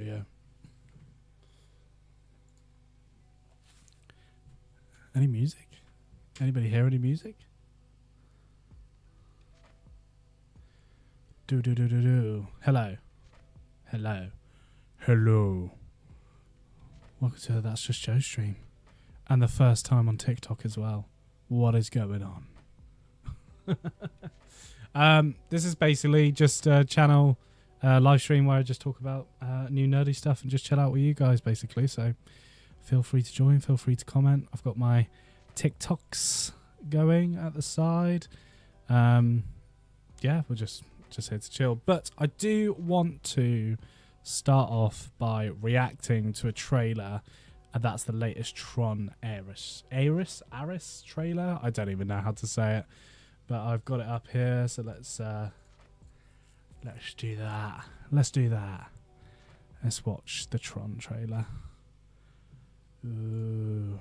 Yeah. Any music? Anybody hear any music? Do. Hello. Welcome to That's Just Joe stream. And the first time on TikTok as well. What is going on? This is basically just a channel live stream where I just talk about new nerdy stuff and just chill out with you guys, basically. So feel free to join, feel free to comment. I've got my TikToks going at the side. Yeah, we're just here to chill. But I do want to start off by reacting to a trailer, and that's the latest Tron Aris trailer. I don't even know how to say it, but I've got it up here. So let's do that. Let's watch the Tron trailer. Ooh.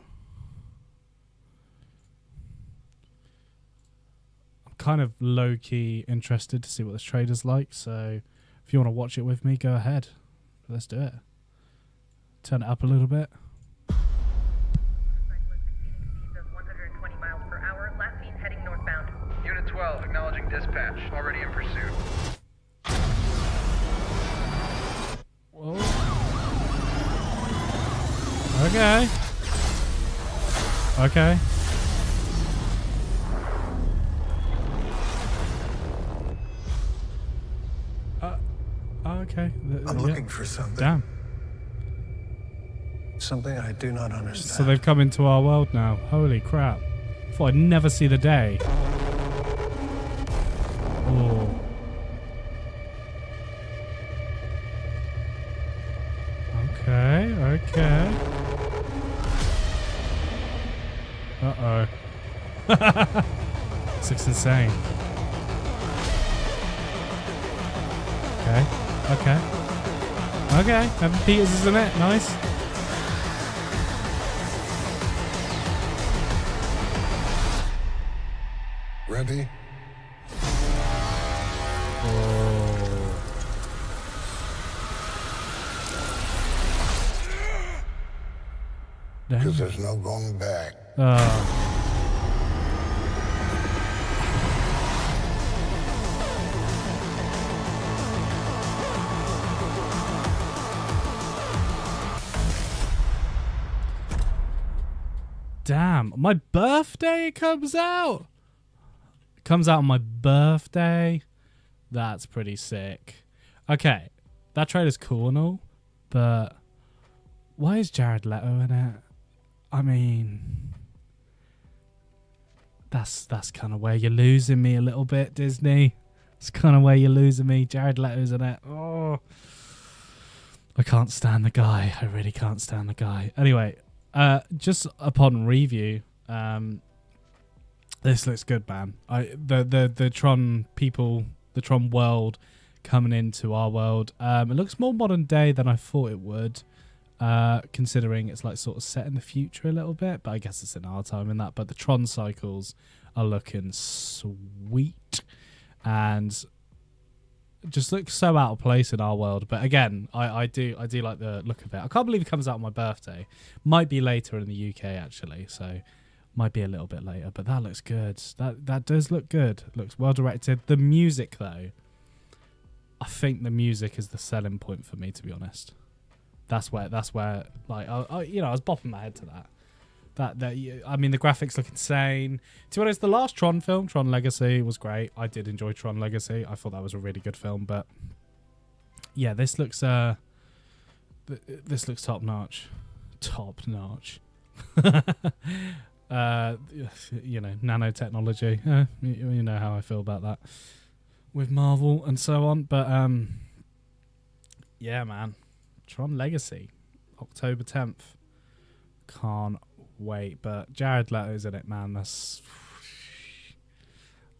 I'm kind of low-key interested to see what this trailer's like, so if you want to watch it with me, go ahead. Let's do it. Turn it up a little bit. Unit 12, acknowledging dispatch. Already in pursuit. Whoa. Okay. Okay. I'm looking for something. Damn. Something I do not understand. So they've come into our world now. Holy crap. Thought I'd never see the day. Oh. Okay. Uh-oh. This looks insane. Okay. Evan Peters is in it. Nice. Ready? Because there's no going back. Damn, my birthday comes out. It comes out on my birthday. That's pretty sick. Okay, that trailer's cool and all, but why is Jared Leto in it? I mean, that's kind of where you're losing me a little bit, Disney. It's kind of where you're losing me. Jared Leto's in it. Oh, I can't stand the guy. I really can't stand the guy. Anyway, just upon review, this looks good, man. The Tron people, the Tron world coming into our world. It looks more modern day than I thought it would. Considering it's like sort of set in the future a little bit, but I guess it's in our time in that. But the Tron cycles are looking sweet and just looks so out of place in our world. But again, I do like the look of it. I can't believe it comes out on my birthday. Might be later in the UK actually, so might be a little bit later. But that looks good. That does look good. It looks well directed. The music though, I think the music is the selling point for me, to be honest. That's where like I was bopping my head to that. I mean, the graphics look insane. To be honest, the last Tron film, Tron Legacy, was great. I did enjoy Tron Legacy. I thought that was a really good film. But yeah, this looks top notch. Top notch. Nanotechnology. You know how I feel about that with Marvel and so on. But yeah, man. Tron Legacy, October 10th. Can't wait. But Jared Leto's in it, man. That's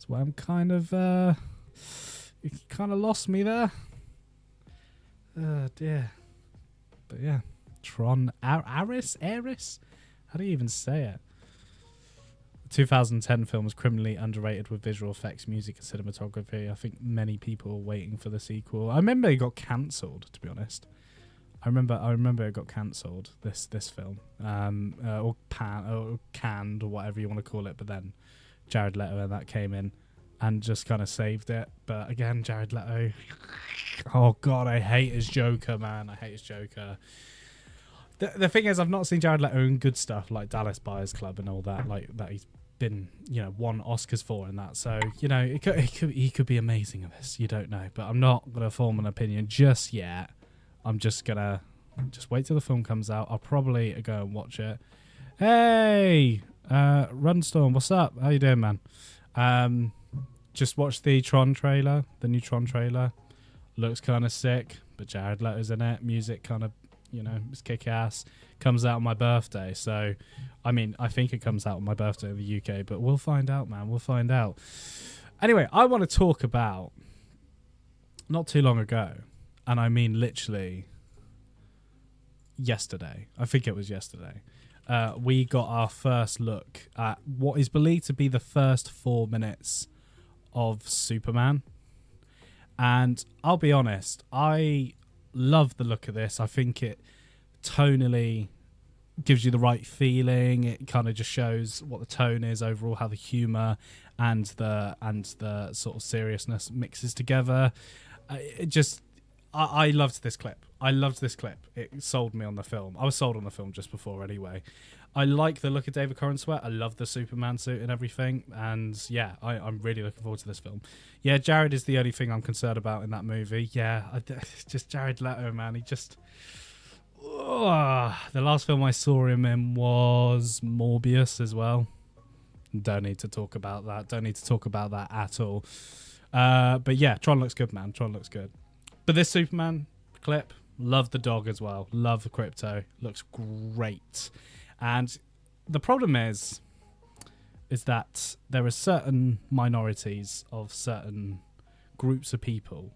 why I'm kind of you kind of lost me there. Oh dear. But yeah, Tron Aris. How do you even say it? The 2010 film was criminally underrated with visual effects, music, and cinematography. I think many people are waiting for the sequel. I remember it got cancelled, to be honest. I remember it got cancelled. This film, or canned, or whatever you want to call it. But then Jared Leto and that came in and just kind of saved it. But again, Jared Leto. Oh God, I hate his Joker, man. I hate his Joker. The thing is, I've not seen Jared Leto in good stuff like Dallas Buyers Club and all that. Like that, he's been won Oscars for and that. So he could be amazing at this. You don't know, but I'm not gonna form an opinion just yet. I'm just gonna wait till the film comes out. I'll probably go and watch it. Hey, Runstorm, what's up? How you doing, man? Just watched the Tron trailer, the new Tron trailer. Looks kind of sick, but Jared Leto's in it. Music kind of, it's kick ass. Comes out on my birthday, so I mean, I think it comes out on my birthday in the UK, but we'll find out, man. We'll find out. Anyway, I want to talk about not too long ago. And I mean literally yesterday. I think it was yesterday. We got our first look at what is believed to be the first 4 minutes of Superman. And I'll be honest, I love the look of this. I think it tonally gives you the right feeling. It kind of just shows what the tone is overall, how the humor and the sort of seriousness mixes together. I loved this clip. It sold me on the film. I was sold on the film just before anyway. I like the look of David Corenswet. I love the Superman suit and everything. And yeah, I'm really looking forward to this film. Yeah, Jared is the only thing I'm concerned about in that movie. Yeah, just Jared Leto, man. He just... the last film I saw him in was Morbius as well. Don't need to talk about that at all. But yeah, Tron looks good, man. Tron looks good. But this Superman clip, love the dog as well. Love the crypto. Looks great. And the problem is that there are certain minorities of certain groups of people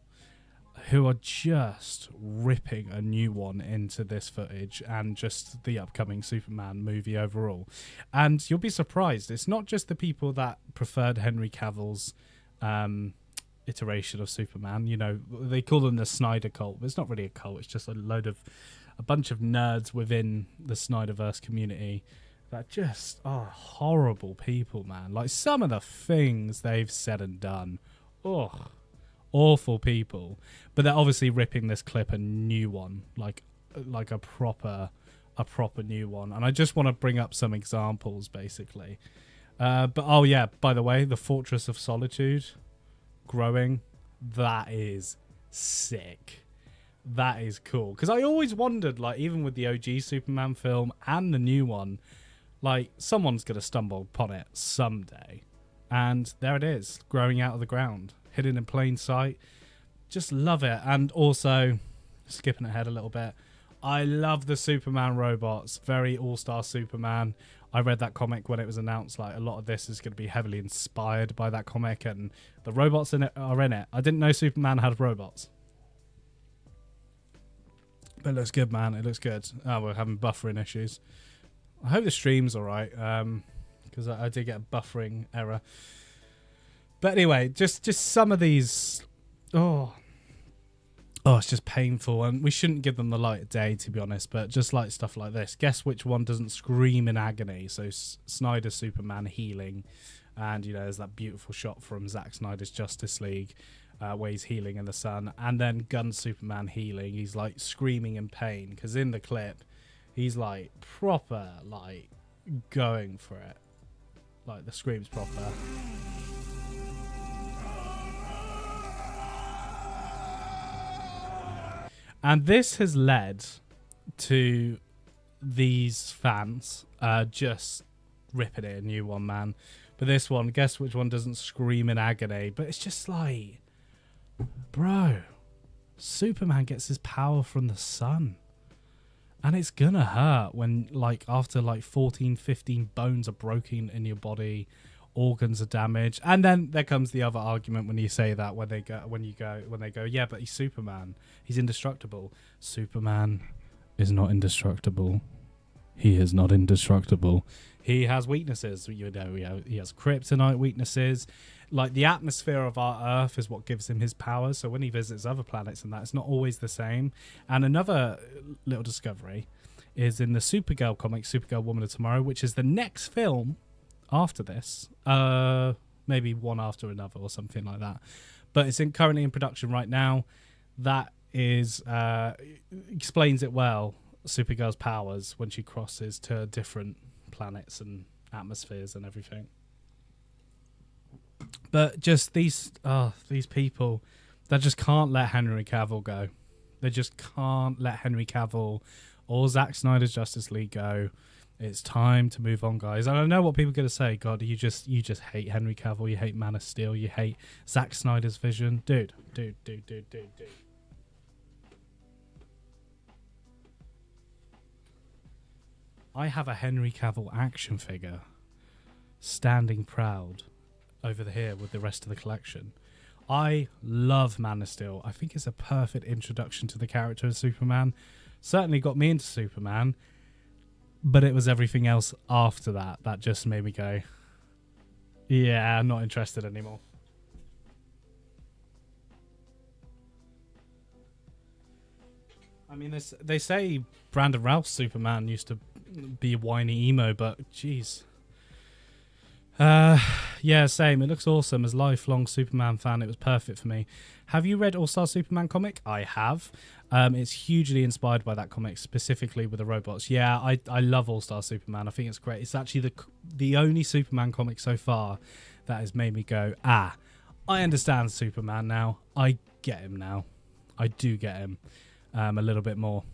who are just ripping a new one into this footage and just the upcoming Superman movie overall. And you'll be surprised. It's not just the people that preferred Henry Cavill's iteration of Superman. They call them the Snyder cult, but it's not really a cult. It's just a bunch of nerds within the Snyderverse community that just are horrible people, man. Like some of the things they've said and done, awful people. But they're obviously ripping this clip a new one, like a proper new one. And I just want to bring up some examples, basically. But by the way, the Fortress of Solitude growing, that is sick. That is cool, because I always wondered, like, even with the OG Superman film and the new one, like, someone's gonna stumble upon it someday, and there it is, growing out of the ground, hidden in plain sight. Just love it. And also, skipping ahead a little bit, I love the Superman robots. Very all-star Superman. I read that comic when it was announced. Like, a lot of this is going to be heavily inspired by that comic, and the robots in it are in it. I didn't know Superman had robots. But it looks good, man. It looks good. Oh, we're having buffering issues. I hope the stream's all right, because I did get a buffering error. But anyway, just some of these... Oh, it's just painful, and we shouldn't give them the light of day, to be honest, but just like stuff like this. Guess which one doesn't scream in agony? So Snyder's Superman healing, and, there's that beautiful shot from Zack Snyder's Justice League where he's healing in the sun, and then Gunn's Superman healing. He's, like, screaming in pain, because in the clip, he's, like, proper, like, going for it. Like, the scream's proper. And this has led to these fans just ripping it a new one, man. But this one, guess which one doesn't scream in agony? But it's just like, bro, Superman gets his power from the sun. And it's gonna hurt when, like, after like 14, 15 bones are broken in your body, organs are damaged. And then there comes the other argument when you say that, when they go, yeah, but he's Superman. He's indestructible. Superman is not indestructible. He is not indestructible. he has weaknesses. You know, he has kryptonite weaknesses. Like, the atmosphere of our Earth is what gives him his powers. So when he visits other planets and that, it's not always the same. And another little discovery is in the Supergirl comic, Supergirl Woman of Tomorrow, which is the next film after this. Maybe one after another or something like that. But it's currently in production right now. That is explains it well, Supergirl's powers when she crosses to different planets and atmospheres and everything. But just these people that just can't let Henry Cavill go. They just can't let Henry Cavill or Zack Snyder's Justice League go. It's time to move on, guys. And I know what people are going to say. God, you just hate Henry Cavill. You hate Man of Steel. You hate Zack Snyder's vision. Dude. I have a Henry Cavill action figure standing proud over here with the rest of the collection. I love Man of Steel. I think it's a perfect introduction to the character of Superman. Certainly got me into Superman, but it was everything else after that just made me go, yeah, I'm not interested anymore. I mean, they say Brandon Routh's Superman used to be a whiny emo, but jeez. Yeah, same. It looks awesome. As a lifelong Superman fan, it was perfect for me. Have you read All-Star Superman comic? I have. It's hugely inspired by that comic, specifically with the robots. Yeah, I love All-Star Superman. I think it's great. It's actually the only Superman comic so far that has made me go, I understand Superman now. I get him now. I do get him a little bit more.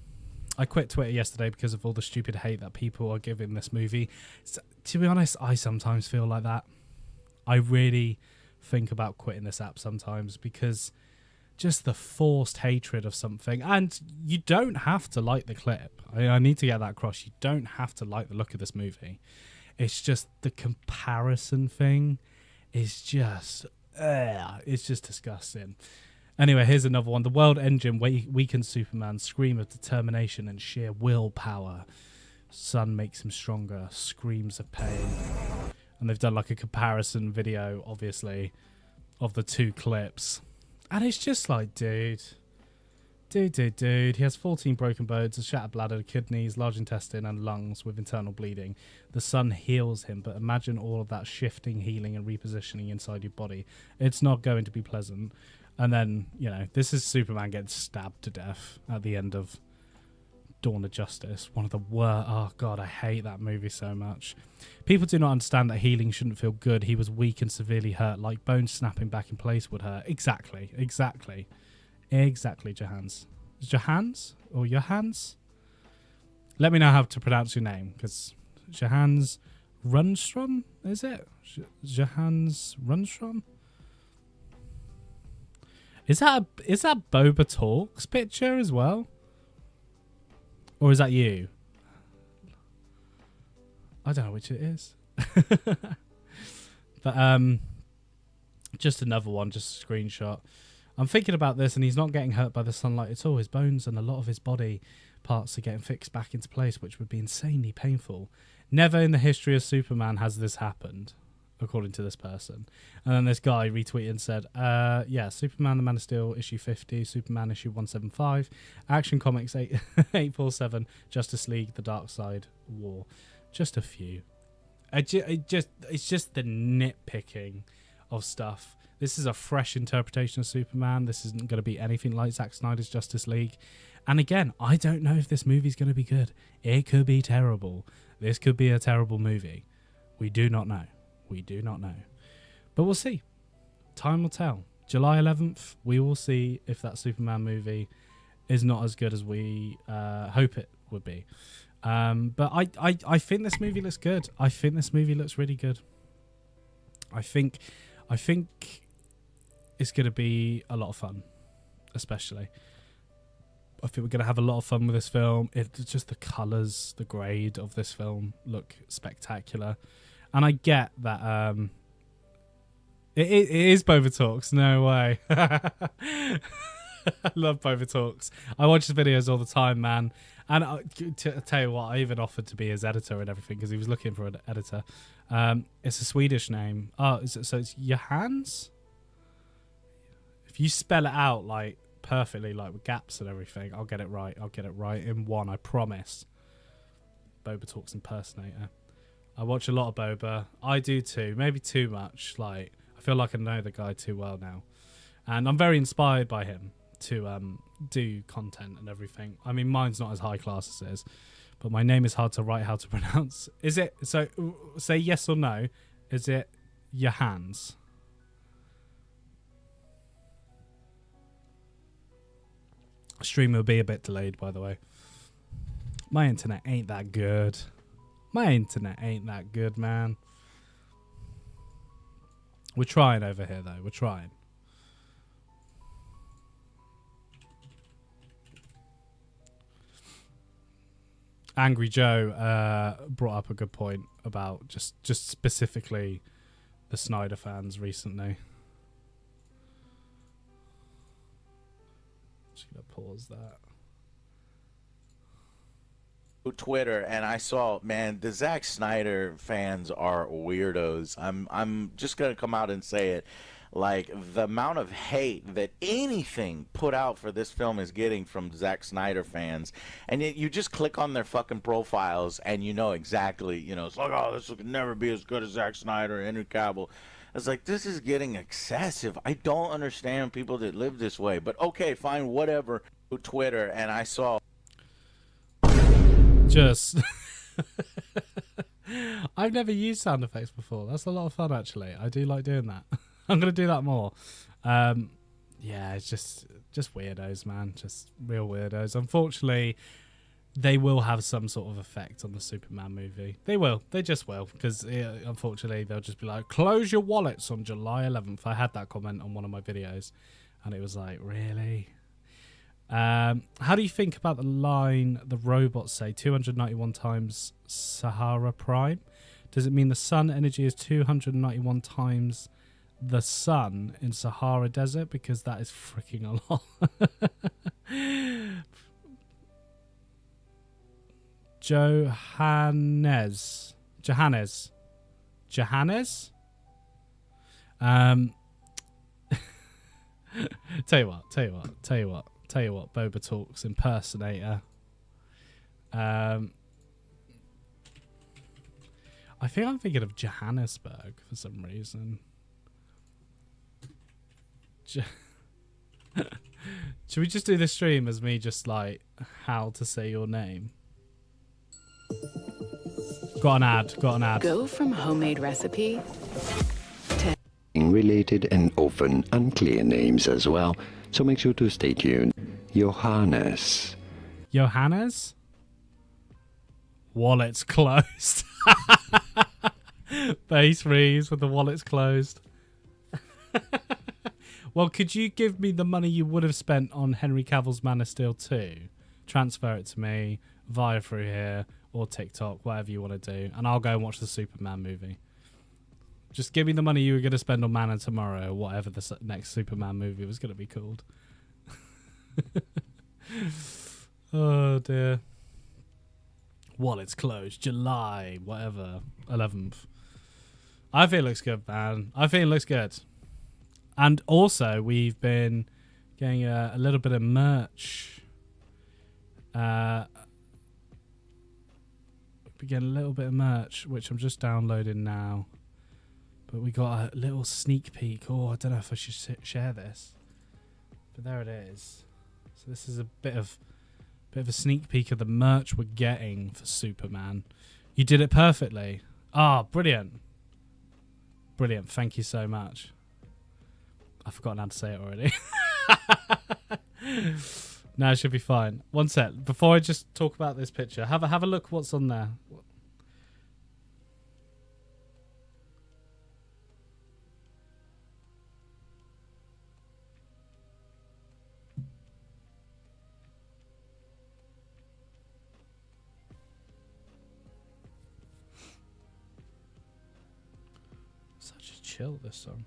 I quit Twitter yesterday because of all the stupid hate that people are giving this movie. So, to be honest, I sometimes feel like that. I really think about quitting this app sometimes because just the forced hatred of something. And you don't have to like the clip. I need to get that across. You don't have to like the look of this movie. It's just the comparison thing is just... it's just disgusting. Anyway, here's another one. The world engine weakens Superman's scream of determination and sheer willpower. Sun makes him stronger. Screams of pain. And they've done like a comparison video, obviously, of the two clips. And it's just like, dude. He has 14 broken bones, a shattered bladder, kidneys, large intestine, and lungs with internal bleeding. The sun heals him, but imagine all of that shifting, healing, and repositioning inside your body. It's not going to be pleasant. And then, you know, this is Superman getting stabbed to death at the end of Dawn of Justice. One of the worst. Oh, God, I hate that movie so much. People do not understand that healing shouldn't feel good. He was weak and severely hurt, like bones snapping back in place would hurt. Exactly, Johans. Johans? Or Johans? Let me know how to pronounce your name, because Johans Runstrom, is it? Johans Runstrom? Is that Boba Talks picture as well? Or is that you? I don't know which it is. But just another one, just a screenshot. I'm thinking about this and he's not getting hurt by the sunlight at all. His bones and a lot of his body parts are getting fixed back into place, which would be insanely painful. Never in the history of Superman has this happened, according to this person. And then this guy retweeted and said, yeah, Superman the Man of Steel issue 50, Superman issue 175, Action Comics 847, Justice League, The Dark Side War. Just a few. It's just the nitpicking of stuff. This is a fresh interpretation of Superman. This isn't going to be anything like Zack Snyder's Justice League. And again, I don't know if this movie's going to be good. It could be terrible. This could be a terrible movie. We do not know. But we'll see. Time will tell. July 11th, we will see if that Superman movie is not as good as we hope it would be. But I think this movie looks good. I think this movie looks really good. I think it's going to be a lot of fun, especially. I think we're going to have a lot of fun with this film. It's just the colours, the grade of this film look spectacular. And I get that it is Boba Talks. No way. I love Boba Talks. I watch his videos all the time, man. And to tell you what, I even offered to be his editor and everything because he was looking for an editor. It's a Swedish name. Oh, so it's Johans? If you spell it out like perfectly, like with gaps and everything, I'll get it right. I'll get it right in one, I promise. Boba Talks impersonator. I watch a lot of Boba. I do too. Maybe too much. Like, I feel like I know the guy too well now. And I'm very inspired by him to do content and everything. I mean, mine's not as high class as his, but my name is hard to write, how to pronounce. Is it, so say yes or no, is it Johans? Stream will be a bit delayed, by the way. My internet ain't that good. My internet ain't that good, man. We're trying over here, though. We're trying. Angry Joe brought up a good point about just specifically the Snyder fans recently. Just gonna pause that. Twitter, and I saw, man, the Zack Snyder fans are weirdos. I'm just gonna come out and say it. Like, the amount of hate that anything put out for this film is getting from Zack Snyder fans, and yet you just click on their fucking profiles and you know exactly, you know, it's like, oh, this will never be as good as Zack Snyder, Henry Cavill. It's like, this is getting excessive. I don't understand people that live this way, but okay, fine, whatever. Twitter, and I saw just I've never used sound effects before. That's a lot of fun, actually. I do like doing that. I'm gonna do that more. Yeah, it's just weirdos, man. Just real weirdos. Unfortunately, they will have some sort of effect on the Superman movie. They will. They just will. Because unfortunately, they'll just be like, close your wallets on July 11th. I had that comment on one of my videos, and it was like, really? How do you think about the line the robots say 291 times Sahara Prime? Does it mean the sun energy is 291 times the sun in Sahara Desert? Because that is freaking a lot. Johannes. Tell you what, Boba Talks impersonator. I think I'm thinking of Johannesburg for some reason. Should we just do this stream as me just like how to say your name? Got an ad. Go from homemade recipe to related and often unclear names as well, so make sure to stay tuned. Johannes. Wallet's closed. Base freeze with the wallets closed. Well, could you give me the money you would have spent on Henry Cavill's Man of Steel 2? Transfer it to me via through here or TikTok, whatever you want to do, and I'll go and watch the Superman movie. Just give me the money you were going to spend on Man of Tomorrow, or whatever the next Superman movie was going to be called. Oh, dear. Wallet's closed. July, whatever, 11th. I think it looks good, man. I think it looks good. And also, we've been getting a little bit of merch. We're getting a little bit of merch, which I'm just downloading now. But we got a little sneak peek. Oh, I don't know if I should share this. But there it is. So this is a bit of a sneak peek of the merch we're getting for Superman. You did it perfectly. Ah, brilliant. Brilliant. Thank you so much. I've forgotten how to say it already. No, it should be fine. One sec. Before I just talk about this picture, have a look what's on there. Such a chill, this song.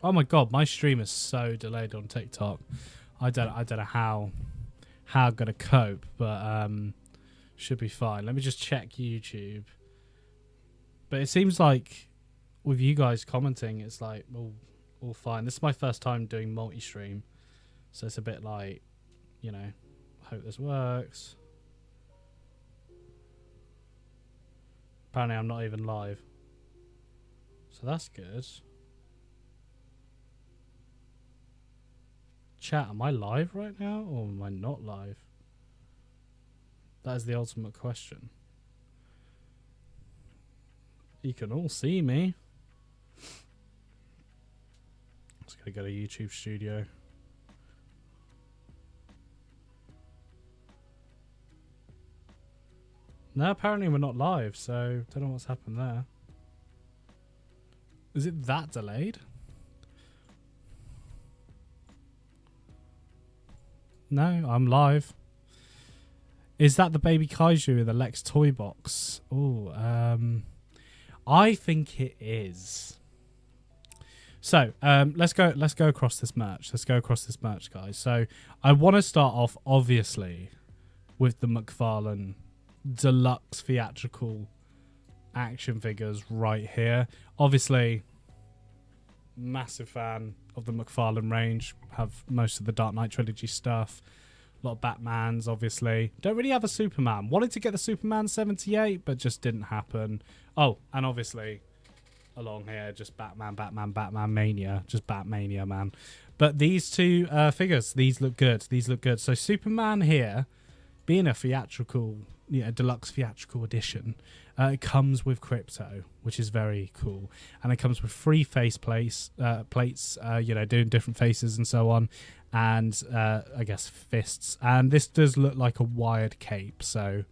Oh my god, my stream is so delayed on TikTok. I don't know how I'm gonna cope, but should be fine. Let me just check YouTube. But it seems like with you guys commenting, it's like all fine. This is my first time doing multi-stream, so it's a bit like, you know, hope this works. Apparently I'm not even live, so that's good. Chat, am I live right now or am I not live? That is the ultimate question. You can all see me. Just gonna go to YouTube Studio. No, apparently we're not live, so don't know what's happened there. Is it that delayed? No, I'm live. Is that the baby kaiju in the Lex toy box? Oh, I think it is. So, let's go across this merch. Let's go across this merch, guys. So, I want to start off, obviously, with the McFarlane deluxe theatrical action figures right here. Obviously, massive fan of the McFarlane range. Have most of the Dark Knight trilogy stuff. A lot of Batmans, obviously. Don't really have a Superman. Wanted to get the Superman 78, but just didn't happen. Oh, and obviously, along here, just Batman Mania. Just Batmania, man. But these two figures, these look good. These look good. So Superman here, being a theatrical, deluxe theatrical edition, it comes with crypto, which is very cool. And it comes with 3 face plates, doing different faces and so on. And I guess fists. And this does look like a wired cape. So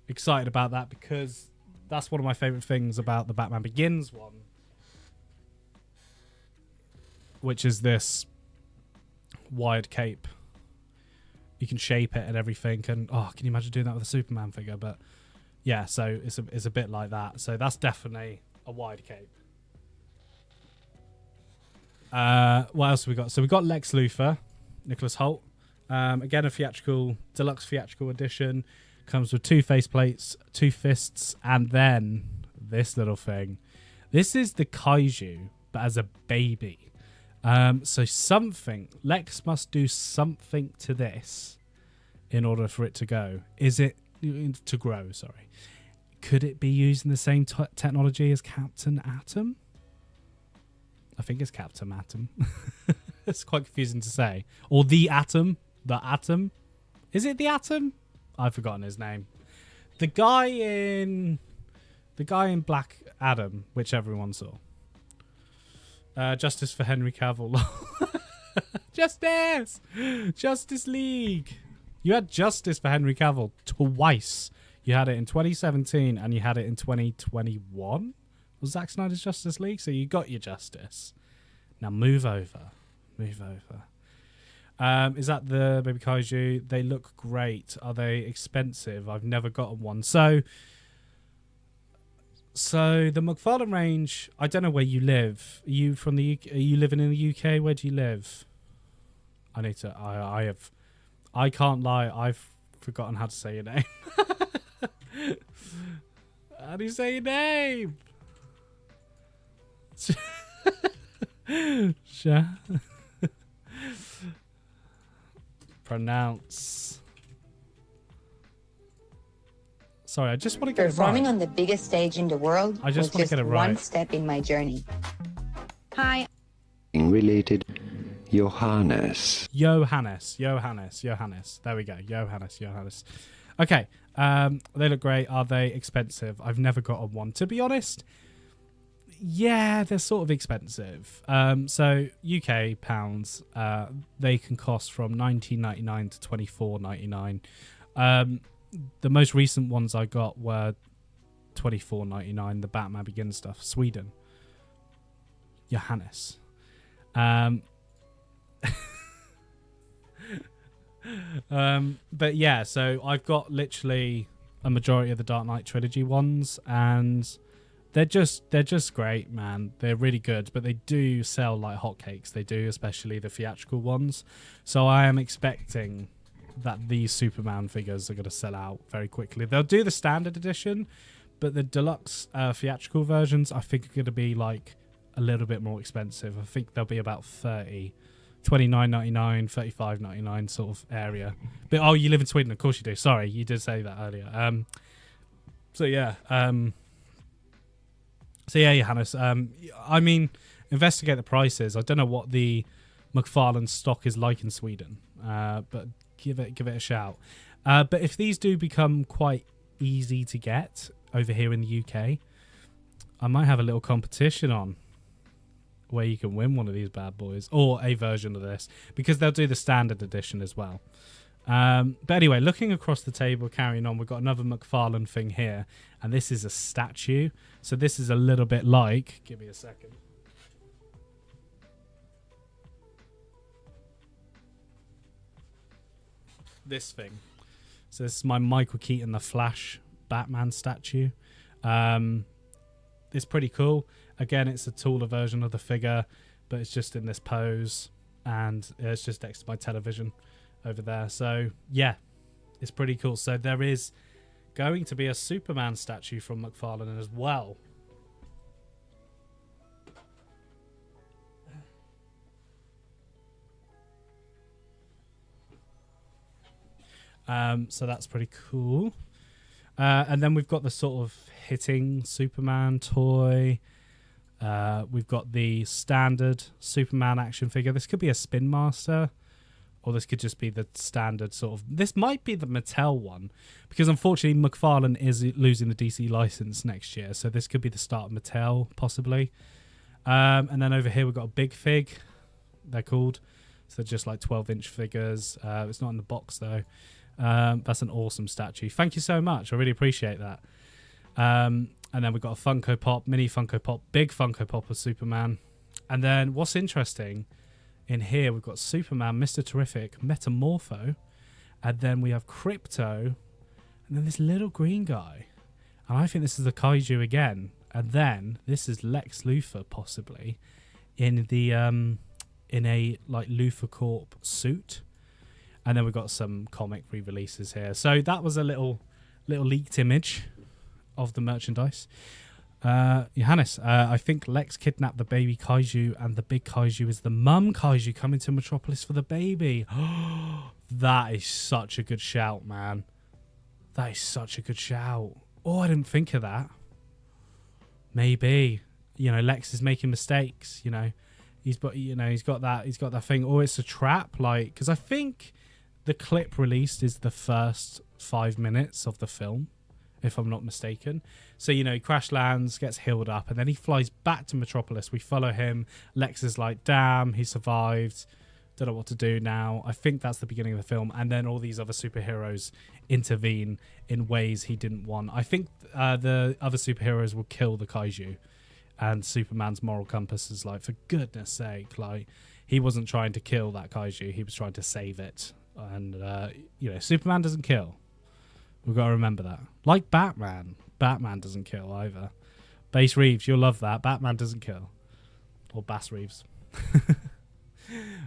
excited about that because that's one of my favorite things about the Batman Begins one, which is this wired cape. You can shape it and everything. And can you imagine doing that with a Superman figure? But yeah, so it's a bit like that. So that's definitely a wide cape. What else have we got? So we got Lex Luthor, Nicholas Hoult. Again, a deluxe theatrical edition. Comes with 2 face plates, 2 fists, and then this little thing. This is the kaiju, but as a baby. So Lex must do something to this in order for it to go. To grow, sorry. Could it be using the same technology as Captain Atom? I think it's Captain Atom. It's quite confusing to say. Or the Atom. The Atom. Is it the Atom? I've forgotten his name. The guy in Black Adam, which everyone saw. Justice for Henry Cavill. Justice! Justice League. You had Justice for Henry Cavill twice. You had it in 2017 and you had it in 2021. Was Zack Snyder's Justice League? So you got your justice. Now move over. Move over. Is that the baby kaiju? They look great. Are they expensive? I've never gotten one. So the McFarlane range, I don't know where you live. Are you from the UK? Are you living in the UK? Where do you live? I can't lie. I've forgotten how to say your name. How do you say your name? Pronounce. Sorry, I just want to get it right. Performing on the biggest stage in the world I just was want to just get it right. one step in my journey. Hi. Related, Johannes. Johannes. There we go. Johannes. Okay. They look great. Are they expensive? I've never got one. To be honest, yeah, they're sort of expensive. So UK pounds, they can cost from $19.99 to $24.99. The most recent ones I got were $24.99. The Batman Begins stuff, Sweden. Johannes. But yeah, so I've got literally a majority of the Dark Knight trilogy ones, and they're just great, man. They're really good, but they do sell like hotcakes. They do, especially the theatrical ones. So I am expecting that these Superman figures are going to sell out very quickly. They'll do the standard edition, but the deluxe theatrical versions I think are going to be like a little bit more expensive. I think they'll be about 30, $29.99, $35.99 sort of area. But oh, you live in Sweden, of course you do. Sorry, you did say that earlier. So yeah, Johannes. I mean, investigate the prices. I don't know what the McFarlane stock is like in Sweden, but give it a shout. But if these do become quite easy to get over here in the UK, I might have a little competition on where you can win one of these bad boys or a version of this, because they'll do the standard edition as well. But anyway, looking across the table, carrying on, we've got another McFarlane thing here, and this is a statue. So this is a little bit like, give me a second. This thing. So this is my Michael Keaton The Flash Batman statue. It's pretty cool. Again, it's a taller version of the figure, but it's just in this pose, and it's just next to my television over there. So yeah, it's pretty cool. So there is going to be a Superman statue from McFarlane as well. So that's pretty cool. And then we've got the sort of hitting Superman toy. We've got the standard Superman action figure. This could be a Spin Master, or this could just be the standard sort of... This might be the Mattel one, because unfortunately McFarlane is losing the DC license next year, so this could be the start of Mattel, possibly. And then over here we've got a Big Fig, they're called. So they're just like 12-inch figures. It's not in the box, though. That's an awesome statue. Thank you so much. I really appreciate that. And then we've got a Funko Pop, mini Funko Pop, big Funko Pop of Superman. And then what's interesting in here, we've got Superman, Mr. Terrific, Metamorpho, and then we have Crypto, and then this little green guy. And I think this is the Kaiju again. And then this is Lex Luthor, possibly, in the in a like Luthor Corp suit. And then we've got some comic re-releases here. So that was a little leaked image of the merchandise. Johannes, I think Lex kidnapped the baby Kaiju, and the big Kaiju is the mum Kaiju coming to Metropolis for the baby. That is such a good shout, man. That is such a good shout. Oh, I didn't think of that. Maybe, Lex is making mistakes. He's got that thing. Oh, it's a trap, like, because I think the clip released is the first 5 minutes of the film, if I'm not mistaken. So, he crash lands, gets healed up, and then he flies back to Metropolis. We follow him. Lex is like, damn, he survived. Don't know what to do now. I think that's the beginning of the film. And then all these other superheroes intervene in ways he didn't want. I think the other superheroes will kill the Kaiju. And Superman's moral compass is like, for goodness sake, like, he wasn't trying to kill that Kaiju. He was trying to save it. And, Superman doesn't kill. We've got to remember that. Like Batman. Batman doesn't kill either. Bass Reeves, you'll love that. Batman doesn't kill. Or Bass Reeves.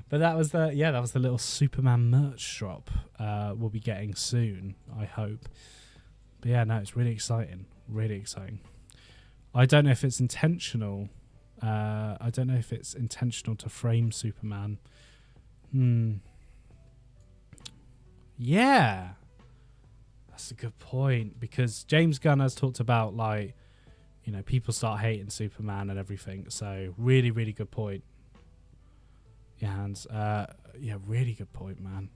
But that was the little Superman merch drop we'll be getting soon, I hope. But yeah, no, it's really exciting. Really exciting. I don't know if it's intentional. I don't know if it's intentional to frame Superman. Yeah. That's a good point, because James Gunn has talked about, like, people start hating Superman and everything. So really, really good point. Yeah, Hans. Yeah, really good point, man.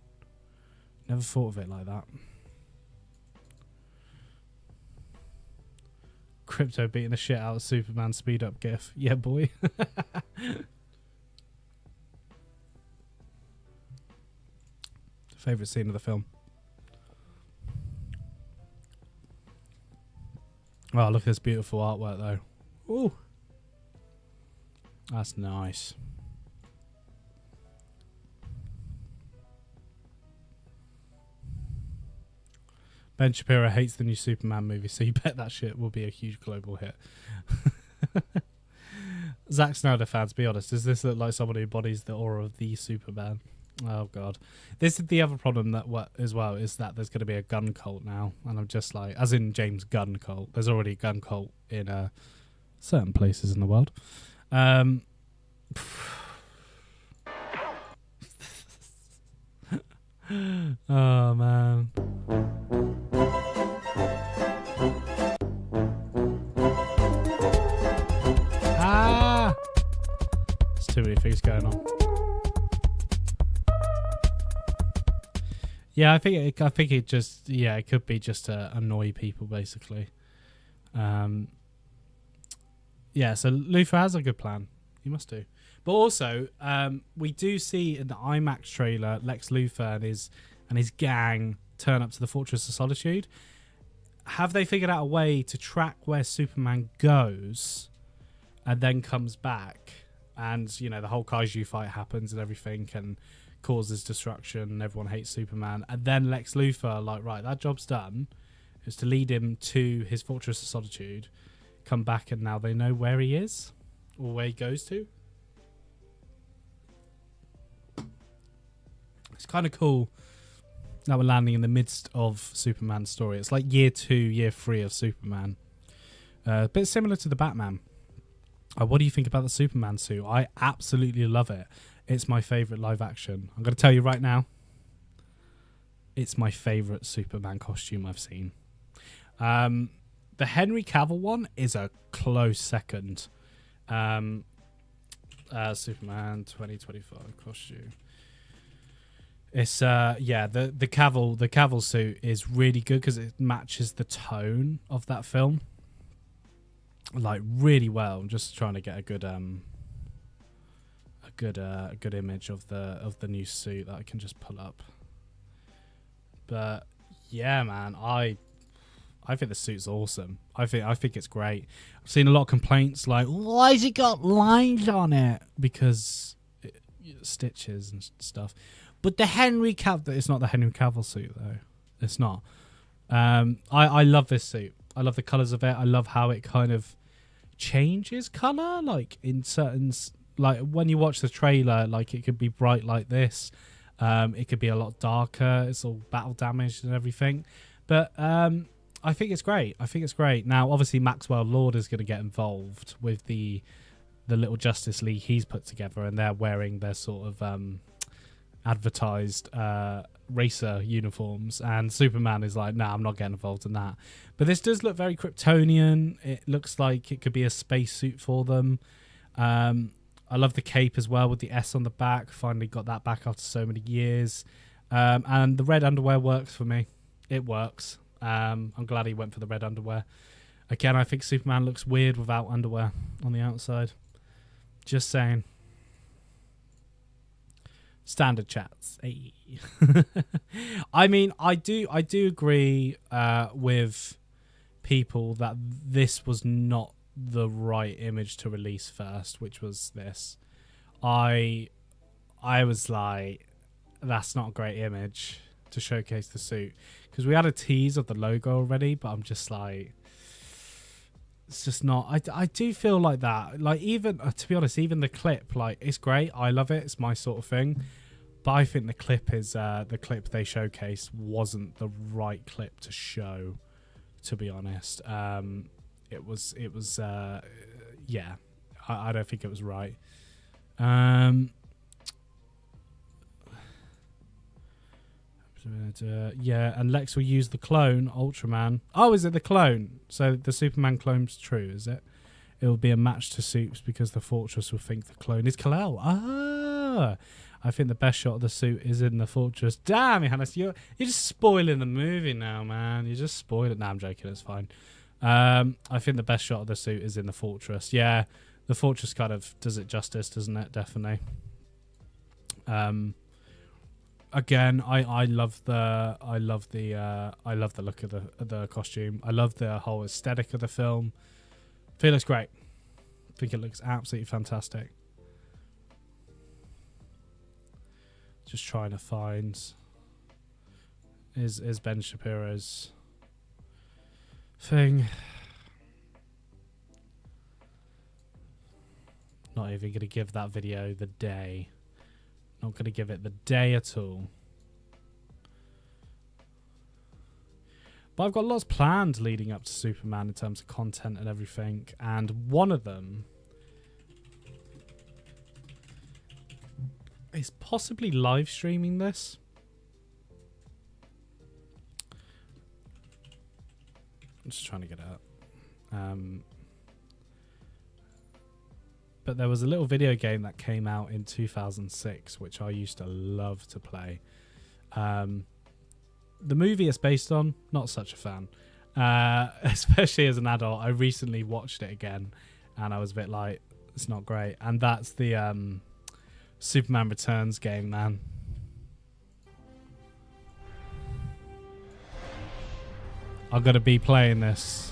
Never thought of it like that. Crypto beating the shit out of Superman speed up gif. Yeah, boy. Favorite scene of the film. Oh, look at this beautiful artwork, though. Ooh. That's nice. Ben Shapiro hates the new Superman movie, so you bet that shit will be a huge global hit. Zack Snyder fans, be honest, does this look like someone who embodies the aura of the Superman? Oh god, this is the other problem that as well is that there's going to be a gun cult now, and I'm just like, as in James Gunn cult. There's already a gun cult in certain places in the world. Oh man. There's too many things going on. Yeah, I think it just, yeah, it could be just to annoy people basically. Yeah, so Luthor has a good plan. He must do. But also, we do see in the IMAX trailer Lex Luthor and his gang turn up to the Fortress of Solitude. Have they figured out a way to track where Superman goes and then comes back, and you know the whole kaiju fight happens and everything and causes destruction and everyone hates Superman, and then Lex Luthor, like, right, that job's done, is to lead him to his Fortress of Solitude, come back, and now they know where he is or where he goes to. It's kind of cool that we're landing in the midst of Superman's story. It's like year 2, year 3 of Superman. A bit similar to the Batman. What do you think about the Superman suit? I absolutely love it. It's my favourite live action. I'm going to tell you right now, it's my favourite Superman costume I've seen. The Henry Cavill one is a close second. Superman 2025 costume. It's yeah, the Cavill suit is really good because it matches the tone of that film, like, really well. I'm just trying to get a good image of the new suit that I can just pull up. But yeah, man, I think the suit's awesome. I think it's great. I've seen a lot of complaints like, why's it got lines on it? Because stitches and stuff. But the Henry Cavill, it's not the Henry Cavill suit though. It's not. I love this suit. I love the colours of it. I love how it kind of changes colour, like in certain, like when you watch the trailer, like it could be bright like this. It could be a lot darker. It's all battle damaged and everything. But I think it's great. I think it's great. Now, obviously, Maxwell Lord is going to get involved with the little Justice League he's put together, and they're wearing their sort of advertised racer uniforms, and Superman is like, nah, I'm not getting involved in that. But this does look very Kryptonian. It looks like it could be a spacesuit for them. I love the cape as well with the S on the back. Finally got that back after so many years. And the red underwear works for me. It works. I'm glad he went for the red underwear. Again, I think Superman looks weird without underwear on the outside. Just saying. Standard chats. Hey. I mean, I do agree with people that this was not the right image to release first, which was this. I was like, that's not a great image to showcase the suit, because we had a tease of the logo already, but I'm just like, it's just not. I do feel like that, like, even to be honest, even the clip, like, it's great, I love it, it's my sort of thing, but I think the clip is the clip they showcased wasn't the right clip to show, to be honest. It was yeah, I don't think it was right. Yeah, and Lex will use the clone Ultraman. Oh, is it the clone? So the Superman clone's true, is it? It will be a match to suits because the Fortress will think the clone is Kal-El. Ah, I think the best shot of the suit is in the Fortress. Damn, Johannes, you're just spoiling the movie now, man. You just spoiled it. Nah, I'm joking. It's fine. I think the best shot of the suit is in the Fortress. Yeah, the Fortress kind of does it justice, doesn't it? Definitely. Again, I love the look of the costume. I love the whole aesthetic of the film. I think it looks great. I think it looks absolutely fantastic. Just trying to find is Ben Shapiro's thing. Not even going to give that video the day. Not going to give it the day at all. But I've got lots planned leading up to Superman in terms of content and everything. And one of them is possibly live streaming this. I'm just trying to get it up. But there was a little video game that came out in 2006, which I used to love to play. The movie it's based on, not such a fan. Especially as an adult. I recently watched it again, and I was a bit like, it's not great. And that's the Superman Returns game, man. I've got to be playing this.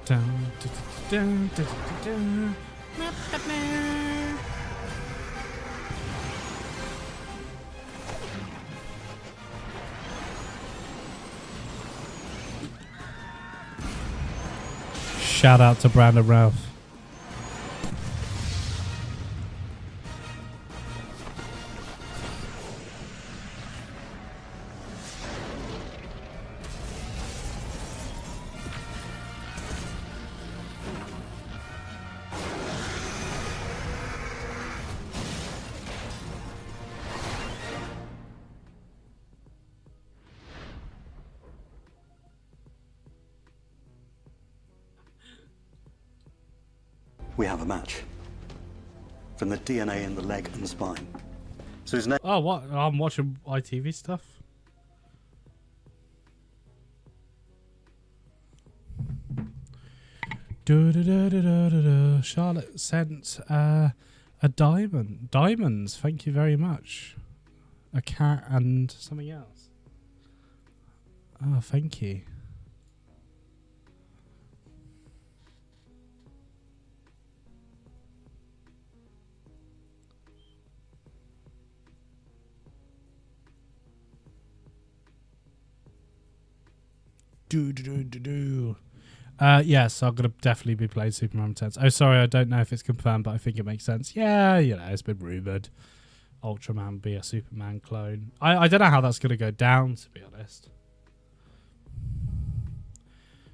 Dun, dun, dun, dun, dun, dun. Shout out to Brandon Ralph. We have a match. From the DNA in the leg and spine. So his name. Oh, what? I'm watching ITV stuff. Charlotte sent a diamond. Diamonds, thank you very much. A cat and something else. Oh, thank you. Yes, I'm going to definitely be playing Superman Returns. Oh, sorry, I don't know if it's confirmed, but I think it makes sense. Yeah, you know, it's been rumoured. Ultraman be a Superman clone. I don't know how that's going to go down, to be honest.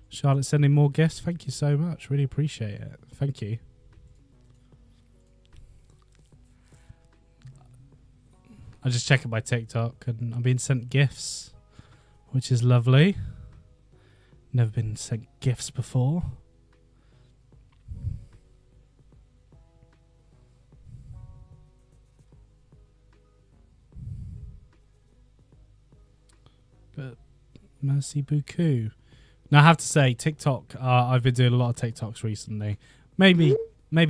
Charlotte sending more gifts. Thank you so much. Really appreciate it. Thank you. I just checking my TikTok and I'm being sent gifts, which is lovely. Never been sent gifts before. But merci beaucoup. Now I have to say, TikTok. I've been doing a lot of TikToks recently. Maybe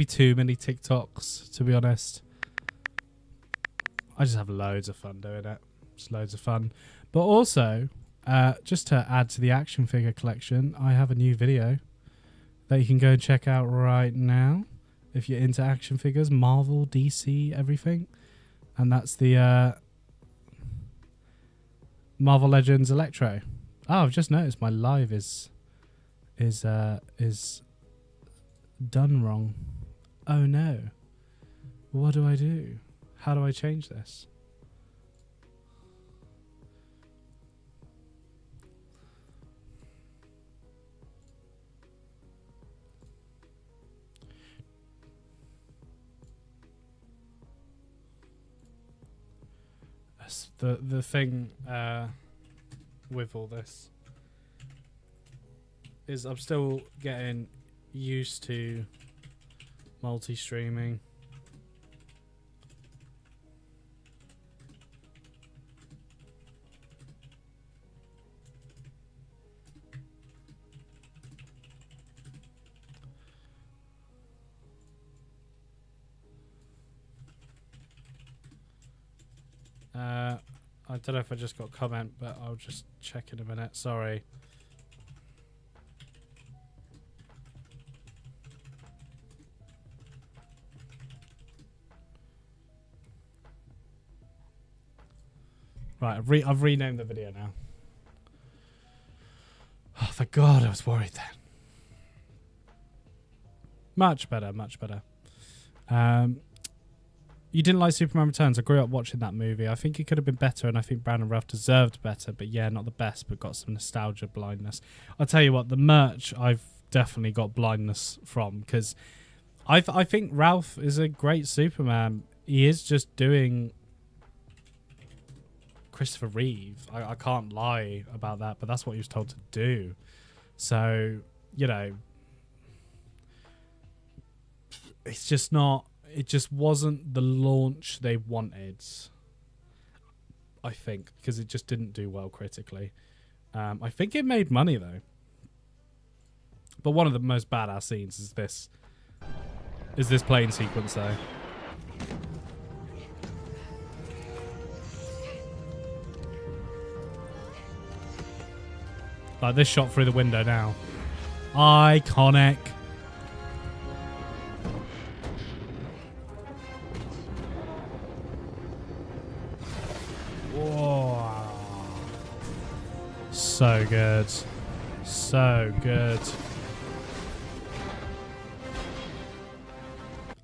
too many TikToks, to be honest. I just have loads of fun doing it. Just loads of fun. But also, just to add to the action figure collection, I have a new video that you can go and check out right now if you're into action figures, Marvel, DC, everything. And that's the Marvel Legends Electro. Oh, I've just noticed my live is done wrong. Oh no. What do I do? How do I change this? The thing with all this is I'm still getting used to multi-streaming. I don't know if I just got a comment, but I'll just check in a minute. Sorry. Right, I've renamed the video now. Oh, thank God, I was worried then. Much better, much better. You didn't like Superman Returns. I grew up watching that movie. I think it could have been better, and I think Brandon Routh deserved better. But yeah, not the best, but got some nostalgia blindness. I'll tell you what, the merch I've definitely got blindness from, because I think Ralph is a great Superman. He is just doing Christopher Reeve. I can't lie about that, but that's what he was told to do. So, you know, it's just not, it just wasn't the launch they wanted, I think, because it just didn't do well critically. I think it made money though. But one of the most badass scenes is this plane sequence though. Like this shot through the window now. Iconic. Whoa. So good. So good.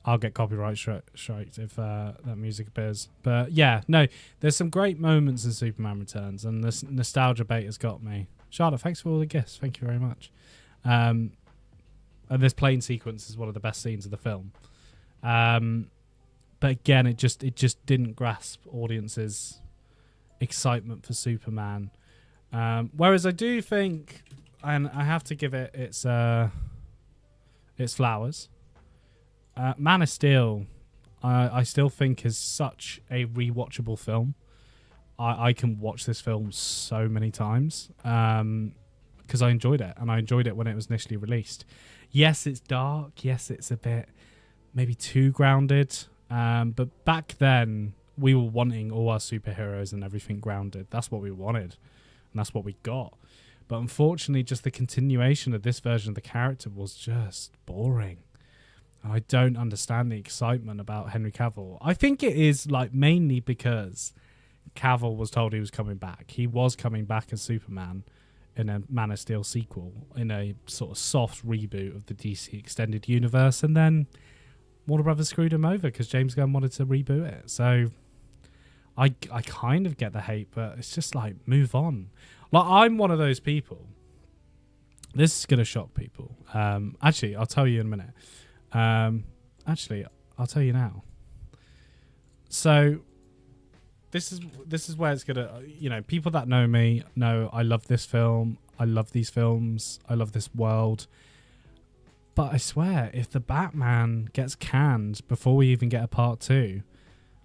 I'll get copyright striked if that music appears. But yeah, no, there's some great moments in Superman Returns, and this nostalgia bait has got me. Charlotte, thanks for all the gifts. Thank you very much. And this plane sequence is one of the best scenes of the film. But again, it just didn't grasp audiences' excitement for Superman. Whereas I do think, and I have to give it its flowers. Man of Steel, I still think is such a rewatchable film. I can watch this film so many times because I enjoyed it, and I enjoyed it when it was initially released. Yes, it's dark. Yes, it's a bit maybe too grounded. But back then, we were wanting all our superheroes and everything grounded. That's what we wanted, and that's what we got. But unfortunately, just the continuation of this version of the character was just boring. And I don't understand the excitement about Henry Cavill. I think it is like mainly because Cavill was told he was coming back. He was coming back as Superman in a Man of Steel sequel, in a sort of soft reboot of the DC Extended Universe, and then Warner Brothers screwed him over because James Gunn wanted to reboot it. So I kind of get the hate, but it's just like, move on. Like, I'm one of those people. This is going to shock people. Actually, I'll tell you in a minute. Actually, I'll tell you now. So this is where it's gonna, you know, people that know me know I love this film, I love these films, I love this world. But I swear, if the Batman gets canned before we even get a part 2,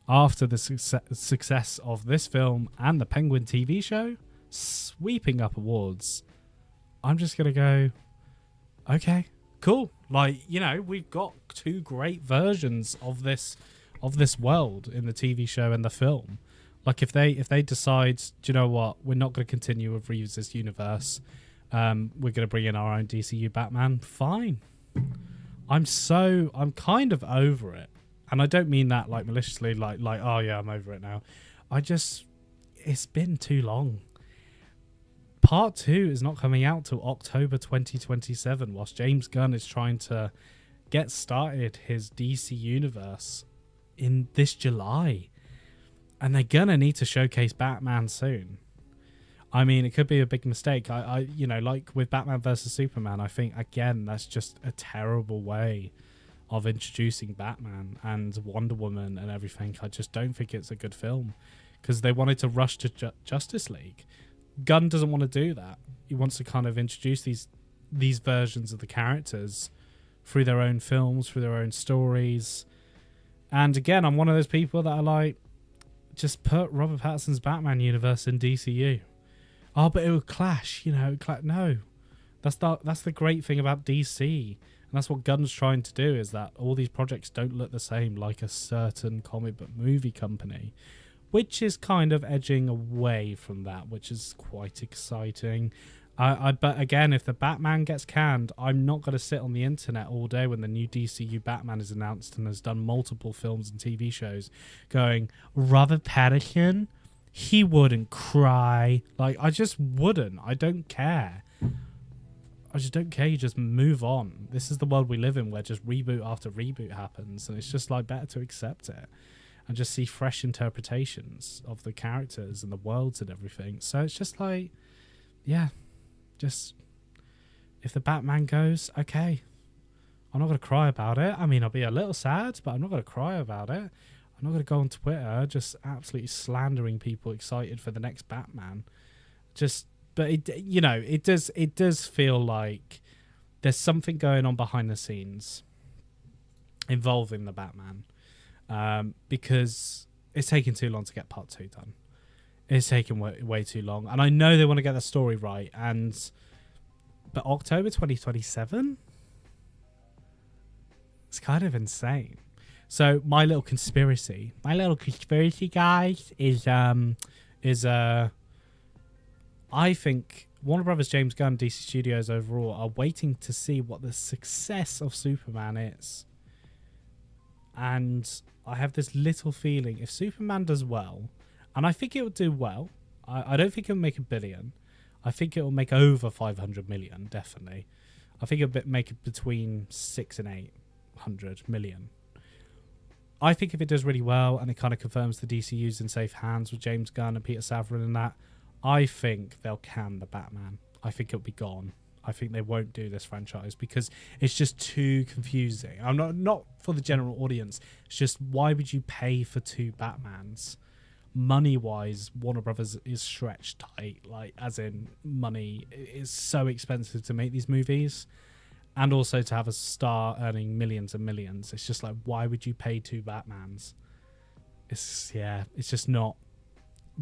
after the success of this film and the Penguin TV show sweeping up awards, I'm just gonna go, okay, cool. Like, you know, we've got 2 great versions of this world in the TV show and the film. Like, if they decide, do you know what, we're not going to continue with Reeves' universe, we're going to bring in our own DCU Batman, fine. I'm kind of over it. And I don't mean that like maliciously, like oh yeah, I'm over it now. It's been too long. Part 2 is not coming out till October 2027, whilst James Gunn is trying to get started his DC universe in this July. And they're gonna need to showcase Batman soon. I mean, it could be a big mistake. I you know, like with Batman versus Superman, I think, again, that's just a terrible way of introducing Batman and Wonder Woman and everything. I just don't think it's a good film because they wanted to rush to Justice League. Gunn doesn't want to do that. He wants to kind of introduce these versions of the characters through their own films, through their own stories. And again, I'm one of those people that are like, just put Robert Pattinson's Batman universe in DCU. Oh, but it would clash, you know. No, that's the great thing about DC, and that's what Gunn's trying to do, is that all these projects don't look the same like a certain comic book movie company, which is kind of edging away from that, which is quite exciting. But again, if the Batman gets canned, I'm not going to sit on the internet all day when the new DCU Batman is announced and has done multiple films and TV shows going, Robert Pattinson, he wouldn't cry. Like, I just wouldn't. I don't care. I just don't care. You just move on. This is the world we live in, where just reboot after reboot happens, and it's just like better to accept it and just see fresh interpretations of the characters and the worlds and everything. So it's just like, yeah, just if the Batman goes, okay, I'm not going to cry about it. I mean, I'll be a little sad, but I'm not going to cry about it. I'm not going to go on Twitter just absolutely slandering people excited for the next Batman. But it does feel like there's something going on behind the scenes involving the Batman, because it's taking too long to get part 2 done. It's taken way too long, and I know they want to get the story right. But October 2027, it's kind of insane. So my little conspiracy, guys, is I think Warner Brothers, James Gunn, DC Studios overall are waiting to see what the success of Superman is. And I have this little feeling if Superman does well, and I think it will do well, I don't think it will make $1 billion. I think it will make over 500 million, definitely. I think it'll make it between 600 and 800 million. I think if it does really well and it kind of confirms the DCU's in safe hands with James Gunn and Peter Safran and that, I think they'll can the Batman. I think it'll be gone. I think they won't do this franchise because it's just too confusing. I'm not for the general audience. It's just, why would you pay for 2 Batmans? Money-wise, Warner Brothers is stretched tight. Like, as in money, it's so expensive to make these movies. And also to have a star earning millions and millions. It's just like, why would you pay 2 Batmans? It's just not,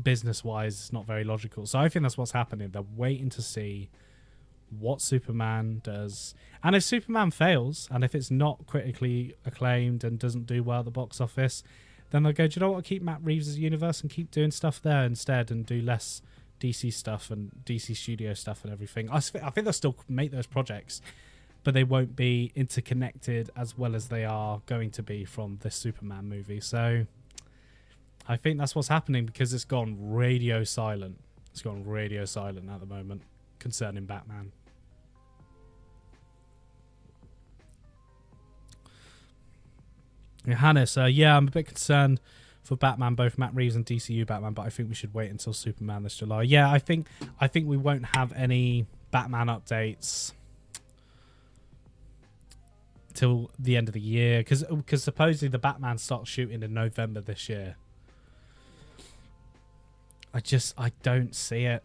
business-wise, it's not very logical. So I think that's what's happening. They're waiting to see what Superman does. And if Superman fails, and if it's not critically acclaimed and doesn't do well at the box office, then they'll go, do you know what, I'll keep Matt Reeves' universe and keep doing stuff there instead and do less DC stuff and DC Studio stuff and everything. I think they'll still make those projects, but they won't be interconnected as well as they are going to be from this Superman movie. So I think that's what's happening, because it's gone radio silent. It's gone radio silent at the moment concerning Batman. Hannes, I'm a bit concerned for Batman, both Matt Reeves and DCU Batman, but I think we should wait until Superman this July. Yeah, I think we won't have any Batman updates till the end of the year, because supposedly the Batman starts shooting in November this year. I don't see it.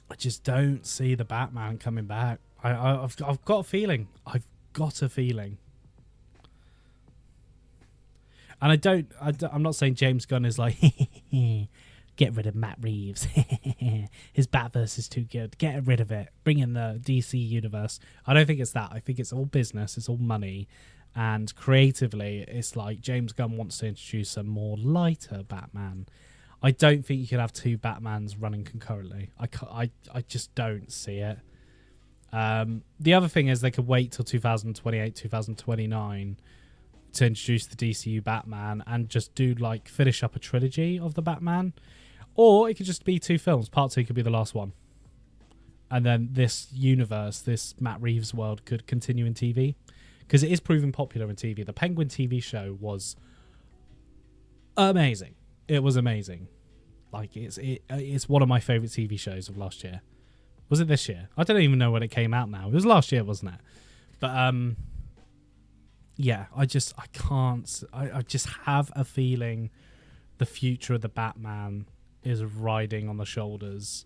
I just don't see the Batman coming back. I've got a feeling. And I'm not saying James Gunn is like, get rid of Matt Reeves. His Batverse is too good. Get rid of it. Bring in the DC universe. I don't think it's that. I think it's all business. It's all money. And creatively, it's like James Gunn wants to introduce a more lighter Batman. I don't think you could have 2 Batmans running concurrently. I just don't see it. The other thing is they could wait till 2028, 2029 to introduce the DCU Batman and just do finish up a trilogy of the Batman, or it could just be 2 films. Part 2 could be the last one, and then this universe, this Matt Reeves world, could continue in TV, because it is proving popular in TV. The Penguin TV show was amazing. It was amazing. It's one of my favorite TV shows of last year. Was it this year? I don't even know when it came out now. It was last year, wasn't it? But yeah, I just have a feeling the future of the Batman is riding on the shoulders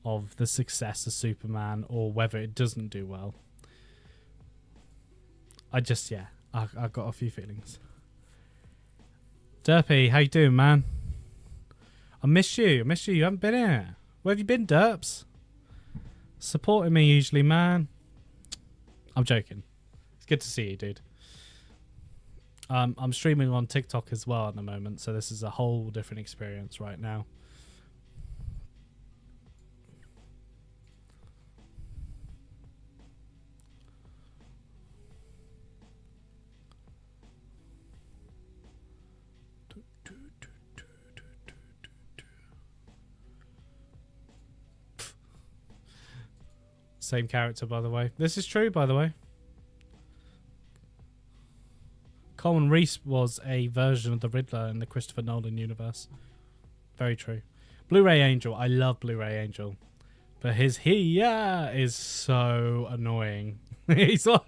of the success of Superman, or whether it doesn't do well. I've got a few feelings. Derpy, how you doing, man? I miss you. You haven't been here. Where have you been, Derps? Supporting me usually, man. I'm joking. It's good to see you, dude. I'm streaming on TikTok as well at the moment, so this is a whole different experience right now. Same character, by the way. This is true, by the way. Coleman Reese was a version of the Riddler in the Christopher Nolan universe. Very true. Blu-ray Angel. I love Blu-ray Angel. But his is so annoying. He's like,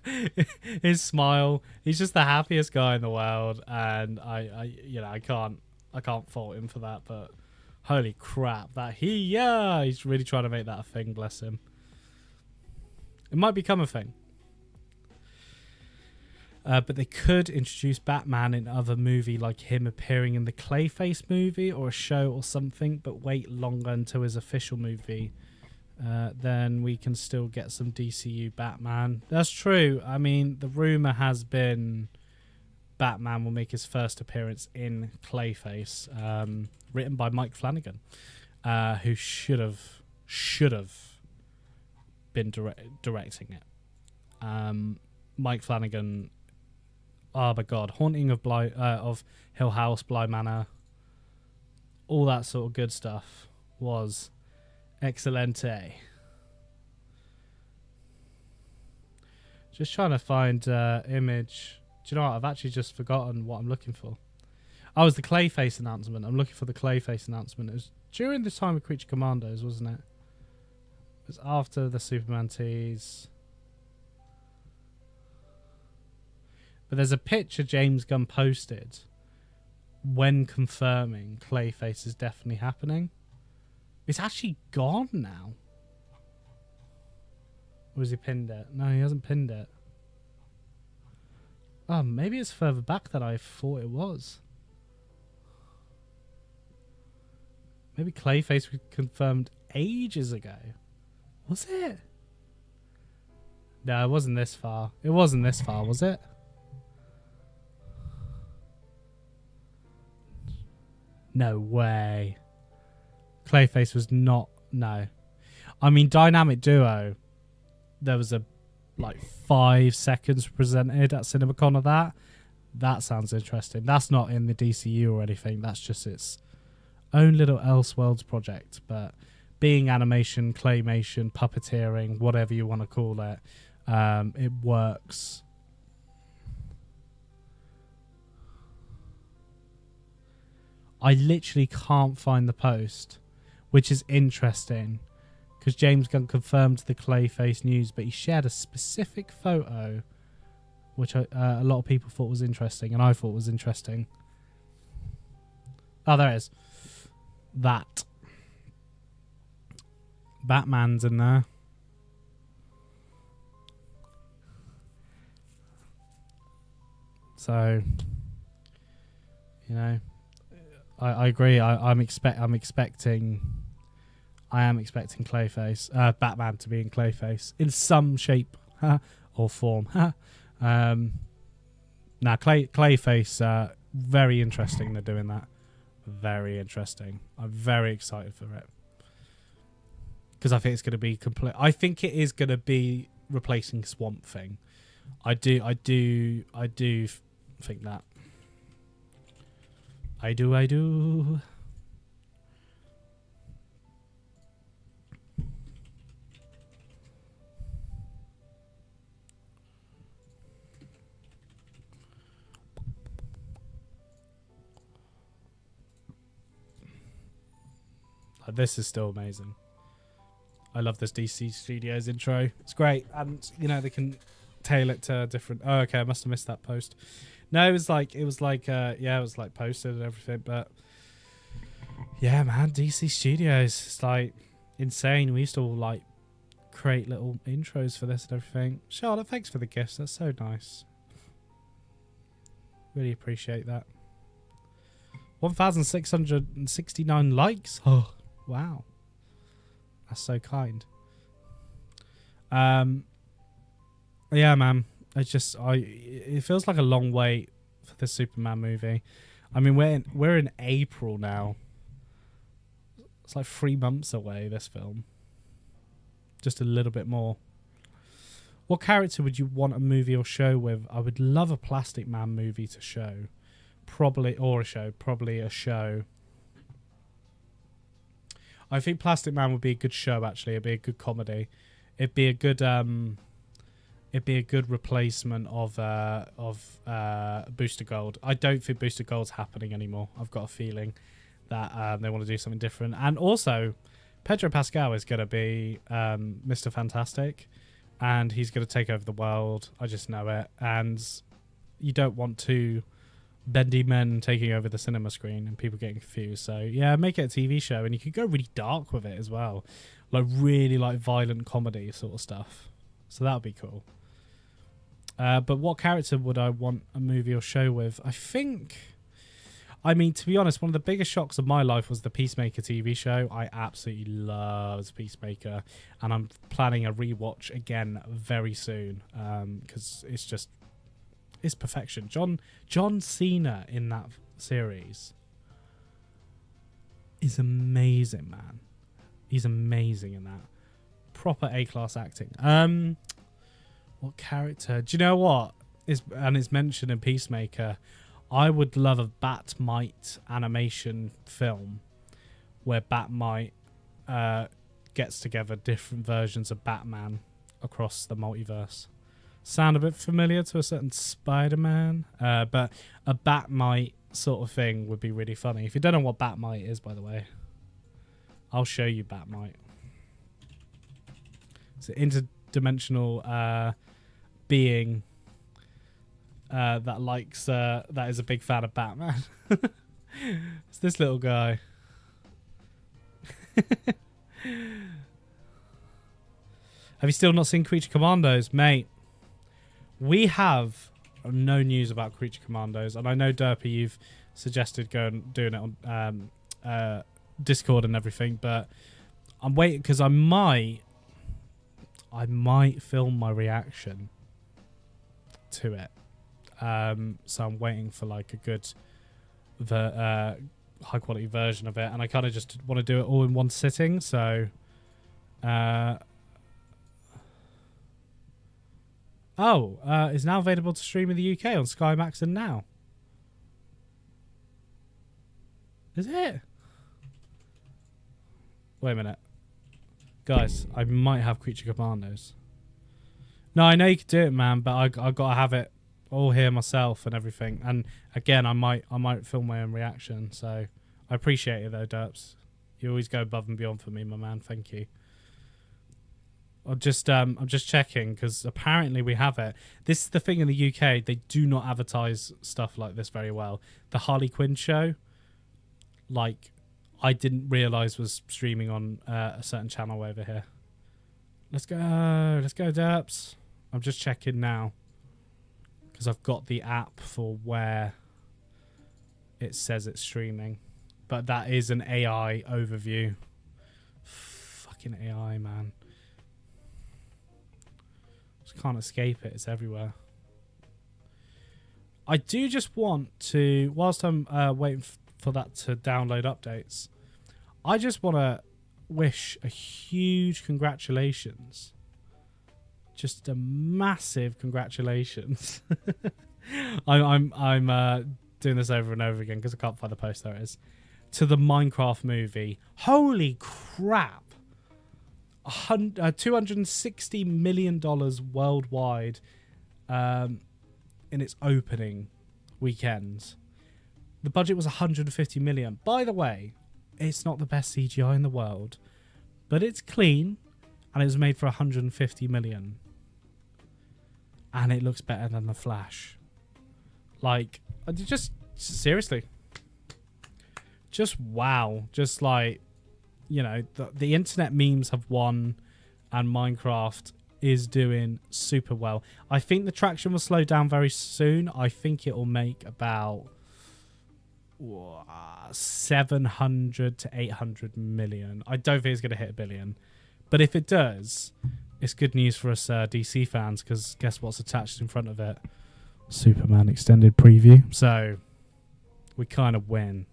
his smile. He's just the happiest guy in the world, and I can't fault him for that. But holy crap, that he's really trying to make that a thing. Bless him. It might become a thing. But they could introduce Batman in other movie, like him appearing in the Clayface movie or a show or something, but wait longer until his official movie. Then we can still get some DCU Batman. That's true. I mean, the rumor has been Batman will make his first appearance in Clayface, written by Mike Flanagan, who should have been directing it. Mike Flanagan. Oh my God, Haunting of Hill House, Bly Manor, all that sort of good stuff was excelente. Just trying to find image. Do you know what? I've actually just forgotten what I'm looking for. Oh, it was the Clayface announcement. I'm looking for the Clayface announcement. It was during the time of Creature Commandos, wasn't it? It was after the Superman tease. But there's a picture James Gunn posted when confirming Clayface is definitely happening. It's actually gone now. Or has he pinned it? No, he hasn't pinned it. Oh, maybe it's further back than I thought it was. Maybe Clayface was confirmed ages ago. Was it? No, it wasn't this far. It wasn't this far, was it? No way. Clayface was not... No. I mean, Dynamic Duo, there was a 5 seconds presented at CinemaCon of that. That sounds interesting. That's not in the DCU or anything. That's just its own little Elseworlds project. But being animation, claymation, puppeteering, whatever you want to call it, it works. I literally can't find the post, which is interesting because James Gunn confirmed the Clayface news, but he shared a specific photo, which a lot of people thought was interesting, and I thought was interesting. Oh, there it is. That. Batman's in there. So, you know, I agree. I am expecting Clayface, Batman to be in Clayface in some shape or form. Clayface, very interesting. They're doing that. Very interesting. I'm very excited for it because I think it's going to be complete. I think it is going to be replacing Swamp Thing. I do think that. I do. This is still amazing. I love this DC Studios intro. It's great. And, you know, they can tailor it to different... Oh, okay, I must have missed that post. No, it was like posted and everything, but yeah, man, DC Studios, it's like insane. We used to all like create little intros for this and everything. Charlotte, thanks for the gifts. That's so nice. Really appreciate that. 1,669 likes. Oh, wow. That's so kind. Yeah, man. It feels like a long wait for the Superman movie. I mean, we're in April now. It's like 3 months away, this film. Just a little bit more. What character would you want a movie or show with? I would love a Plastic Man movie to show. Probably a show. I think Plastic Man would be a good show, actually. It'd be a good comedy. it'd be a good replacement of Booster Gold. I don't think Booster Gold's happening anymore. I've got a feeling that they want to do something different. And also, Pedro Pascal is going to be Mr. Fantastic, and he's going to take over the world. I just know it. And you don't want two bendy men taking over the cinema screen and people getting confused. So yeah, make it a TV show, and you could go really dark with it as well, like really like violent comedy sort of stuff. So that would be cool. But what character would I want a movie or show with? I mean, to be honest, one of the biggest shocks of my life was the Peacemaker TV show. I absolutely loved Peacemaker, and I'm planning a rewatch again very soon because it's perfection. John Cena in that series is amazing, man. He's amazing in that. Proper A-class acting. What character? Do you know what? It's mentioned in Peacemaker. I would love a Batmite animation film where Batmite gets together different versions of Batman across the multiverse. Sound a bit familiar to a certain Spider-Man, but a Batmite sort of thing would be really funny. If you don't know what Batmite is, by the way, I'll show you Batmite. It's an interdimensional being that likes that is a big fan of Batman. It's this little guy. Have you still not seen Creature Commandos, mate? We have no news about Creature Commandos, and I know Derpy, you've suggested doing it on Discord and everything, but I'm waiting because I might film my reaction to it. So I'm waiting for like a good high quality version of it, and I kind of just want to do it all in one sitting. So it's now available to stream in the UK on Sky Max and Now. Is it? Wait a minute, guys, I might have Creature Commandos. No, I know you could do it, man, but I gotta have it all here myself and everything. And again, I might film my own reaction. So I appreciate it though, Derps. You always go above and beyond for me, my man. Thank you. I'm just checking because apparently we have it. This is the thing in the UK; they do not advertise stuff like this very well. The Harley Quinn show, like, I didn't realize was streaming on a certain channel over here. Let's go, Derps. I'm just checking now because I've got the app for where it says it's streaming, but that is an AI overview. Fucking AI, man. Just can't escape it. It's everywhere. I do just want to, whilst I'm waiting for that to download updates, I just want to wish a huge congratulations. Just a massive congratulations. I'm doing this over and over again because I can't find the post. There it is. To the Minecraft movie. Holy crap. $260 million worldwide in its opening weekend. The budget was $150 million. By the way, it's not the best CGI in the world, but it's clean, and it was made for $150 million. And it looks better than The Flash. Like, just seriously. Just wow. Just like, you know, the internet memes have won, and Minecraft is doing super well. I think the traction will slow down very soon. I think it will make about 700 to 800 million. I don't think it's going to hit 1 billion. But if it does, it's good news for us DC fans, because guess what's attached in front of it? Superman extended preview. So we kind of win.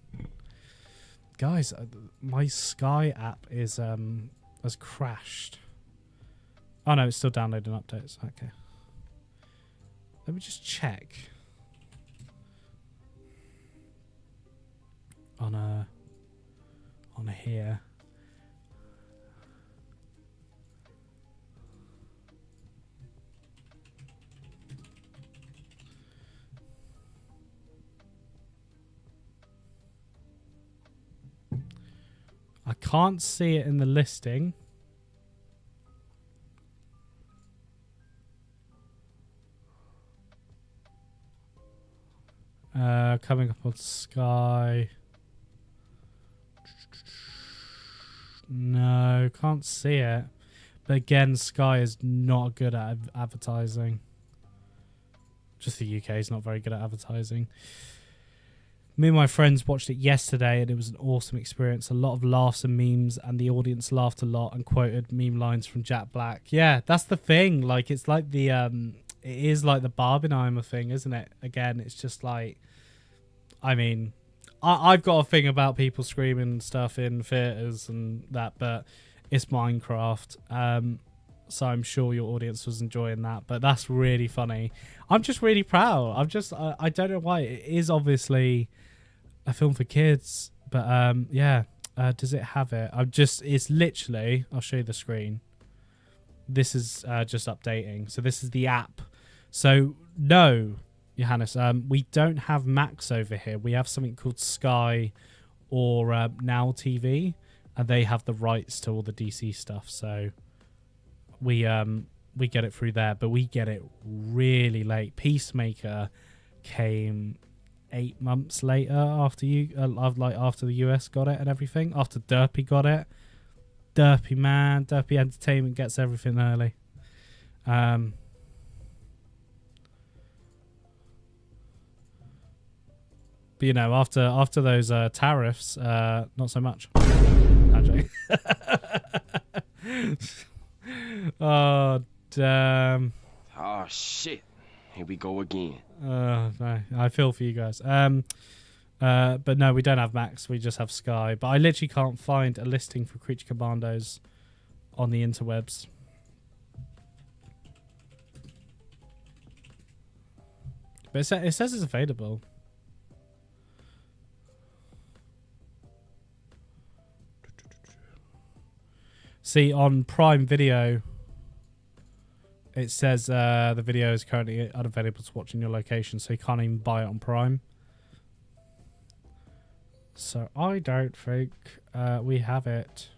Guys, my Sky app is has crashed. Oh no, it's still downloading updates. Okay. Let me just check. On here. can't see it in the listing. Coming up on Sky. No, can't see it. But again, Sky is not good at advertising. Just the UK is not very good at advertising. Me and my friends watched it yesterday and it was an awesome experience. A lot of laughs and memes, and the audience laughed a lot and quoted meme lines from Jack Black. Yeah, that's the thing. Like, it's like the it is like the Barbenheimer thing, isn't it? Again, it's just like, I mean, I've got a thing about people screaming and stuff in theaters and that, but it's Minecraft. So I'm sure your audience was enjoying that, but that's really funny. I'm just really proud. I don't know why. It is obviously a film for kids, but yeah. Does it have it? It's literally, I'll show you the screen. This is just updating. So this is the app. So no, Johannes, we don't have Max over here. We have something called Sky or Now TV, and they have the rights to all the DC stuff. So we get it through there, but we get it really late. Peacemaker came 8 months later after after the US got it and everything. After Derpy got it. Derpy Entertainment gets everything early. But you know, after those tariffs, not so much. Oh damn! Oh shit! Here we go again. No, I feel for you guys. But no, we don't have Max. We just have Sky. But I literally can't find a listing for Creature Commandos on the interwebs. But it says it's available. See, on Prime Video, it says the video is currently unavailable to watch in your location, so you can't even buy it on Prime. So I don't think we have it.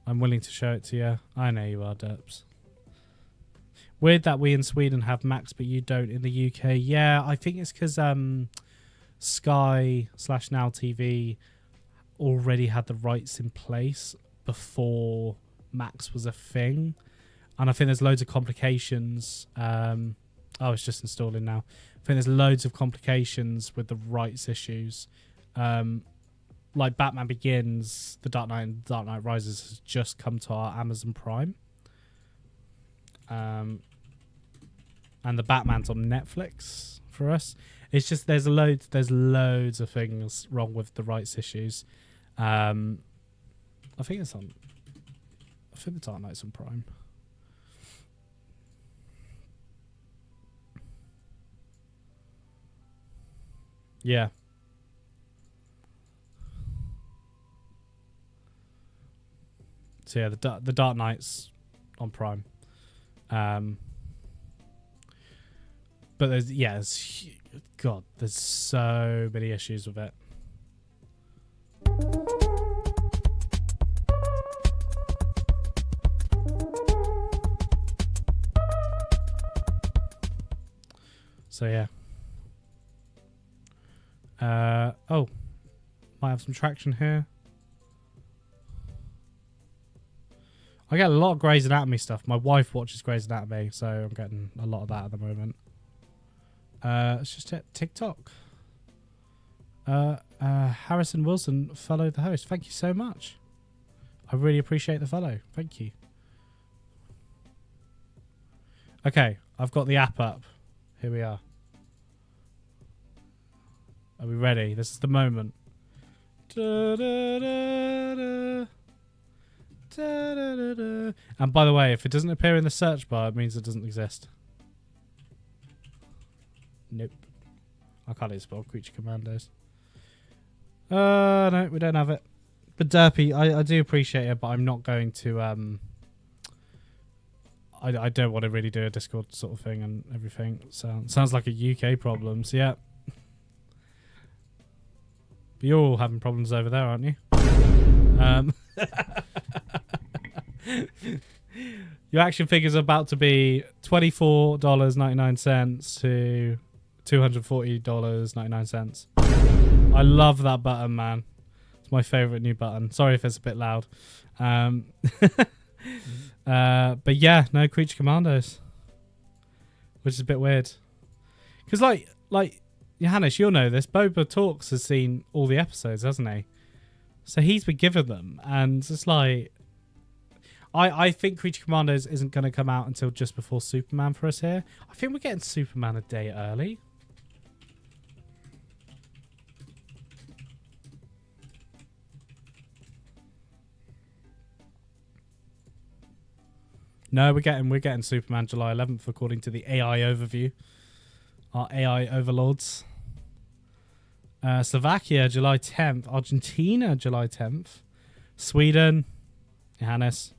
I'm willing to show it to you. I know you are, Derps. Weird that we in Sweden have Max, but you don't in the UK. Yeah, I think it's because Sky/Now TV already had the rights in place before Max was a thing. And I think there's loads of complications. Oh, it's just installing now. I think there's loads of complications with the rights issues. Like Batman Begins, The Dark Knight, and Dark Knight Rises has just come to our Amazon Prime. And the Batman's on Netflix for us. It's just there's loads of things wrong with the rights issues. I think it's on. I think the Dark Knight's on Prime. Yeah. So yeah, the Dark Knight's on Prime. But there's there's so many issues with it. So yeah. Oh, might have some traction here. I get a lot of Grey's Anatomy stuff. My wife watches Grey's Anatomy, so I'm getting a lot of that at the moment. Let's just hit TikTok. Harrison Wilson followed the host. Thank you so much. I really appreciate the follow. Thank you. Okay, I've got the app up. Here we are. Are we ready? This is the moment. Da, da, da, da. Da, da, da, da. And by the way, if it doesn't appear in the search bar, it means it doesn't exist. Nope. I can't even spell Creature Commandos. No, we don't have it. But Derpy, I do appreciate it, but I'm not going to I don't want to really do a Discord sort of thing and everything. Sounds like a UK problem. So yeah. But you're all having problems over there, aren't you? Your action figure's about to be $24.99 to $240.99. I love that button, man. It's my favorite new button. Sorry if it's a bit loud. But yeah, no Creature Commandos, which is a bit weird. Because like Johannes, you'll know this. Boba Talks has seen all the episodes, hasn't he? So he's been given them, and it's like, I think Creature Commandos isn't going to come out until just before Superman for us here. I think we're getting Superman a day early. No, we're getting Superman July 11th according to the AI overview. Our AI overlords. Slovakia July 10th. Argentina July 10th. Sweden, Johannes,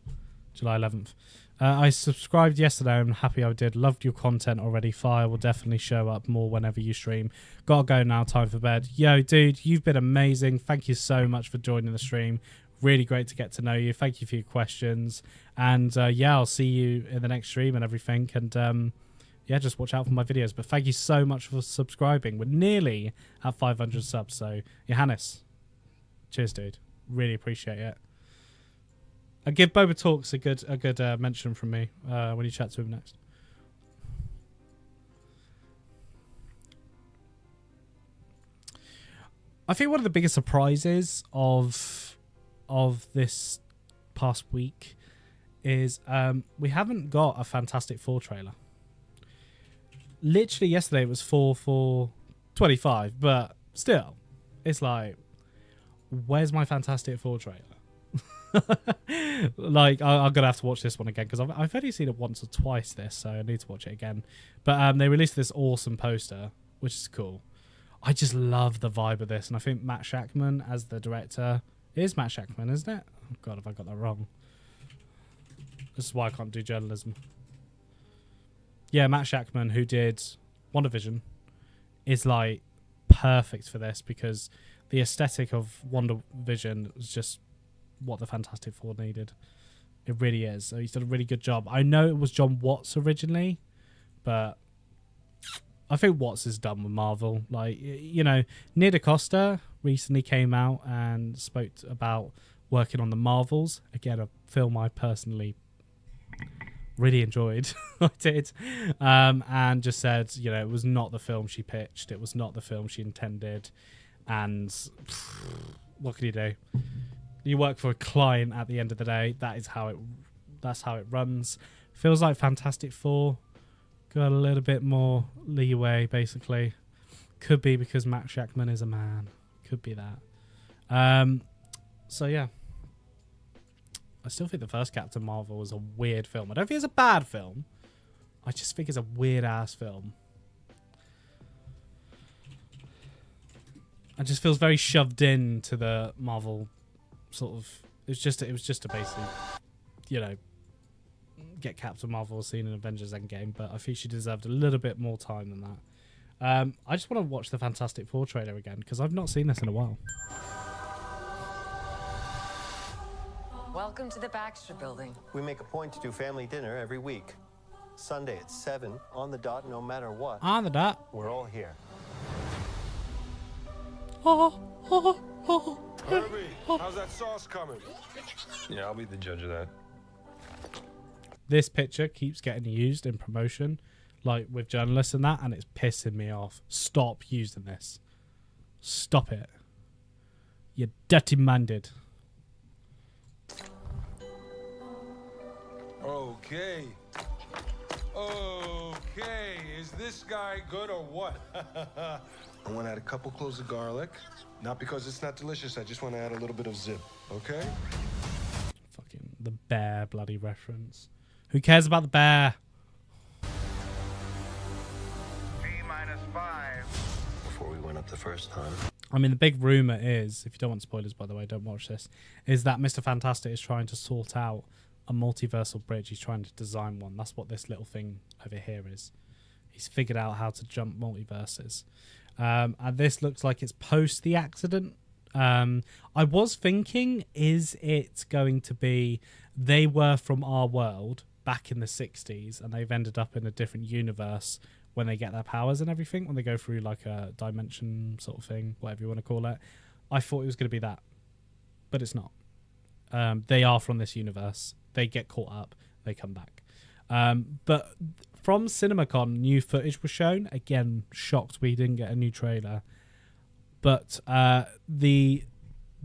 July 11th. I subscribed yesterday. I'm happy I did. Loved your content already. Fire will definitely show up more whenever you stream. Gotta go now. Time for bed. Yo, dude, you've been amazing. Thank you so much for joining the stream. Really great to get to know you. Thank you for your questions. And yeah, I'll see you in the next stream and everything. And yeah, just watch out for my videos. But thank you so much for subscribing. We're nearly at 500 subs. So, Johannes, cheers, dude. Really appreciate it. I give Boba Talks a good mention from me when you chat to him next. I think one of the biggest surprises of this past week is we haven't got a Fantastic Four trailer. Literally yesterday it was 4/4/25, but still, it's like, where's my Fantastic Four trailer? Like, I'm gonna have to watch this one again because I've only seen it once or twice this, so I need to watch it again. But they released this awesome poster, which is cool. I just love the vibe of this, and I think Matt Shackman as the director. It is Matt Shackman, isn't it? Oh god, have I got that wrong? This is why I can't do journalism. Yeah, Matt Shackman, who did WandaVision, is like perfect for this because the aesthetic of WandaVision was just what the Fantastic Four needed. It really is. So he's done a really good job. I know it was John Watts originally, but I think Watts is done with Marvel. Like, you know, Nia DaCosta recently came out and spoke about working on the Marvels. Again, a film I personally really enjoyed. I did. And just said, you know, it was not the film she pitched. It was not the film she intended. And what can you do? You work for a client at the end of the day. That's how it runs. Feels like Fantastic Four got a little bit more leeway, basically. Could be because Matt Shackman is a man. Could be that. So yeah. I still think the first Captain Marvel was a weird film. I don't think it's a bad film. I just think it's a weird ass film. It just feels very shoved into the Marvel sort of. It was just to basically, you know, get Captain Marvel seen in Avengers Endgame, but I think she deserved a little bit more time than that. I just want to watch the Fantastic Four trailer again because I've not seen this in a while. Welcome to the Baxter Building. We make a point to do family dinner every week. Sunday at 7, on the dot, no matter what. On the dot. We're all here. Herbie, how's that sauce coming? Yeah, I'll be the judge of that. This picture keeps getting used in promotion, like with journalists and that, and it's pissing me off. Stop using this. Stop it. You're dirty-minded. Okay. Okay, is this guy good or what? I want to add a couple cloves of garlic. Not because it's not delicious, I just want to add a little bit of zip, okay? Fucking the bear bloody reference. Who cares about the bear? T-5. Before we went up the first time. I mean, the big rumour is, if you don't want spoilers, by the way, don't watch this, is that Mr. Fantastic is trying to sort out a multiversal bridge. He's trying to design one. That's what this little thing over here is. He's figured out how to jump multiverses. And this looks like it's post the accident. I was thinking, is it going to be they were from our world back in the 60s and they've ended up in a different universe when they get their powers and everything, when they go through like a dimension sort of thing, whatever you want to call it. I thought it was going to be that, but it's not. They are from this universe. They get caught up. They come back. But from CinemaCon, new footage was shown. Again, shocked we didn't get a new trailer. But the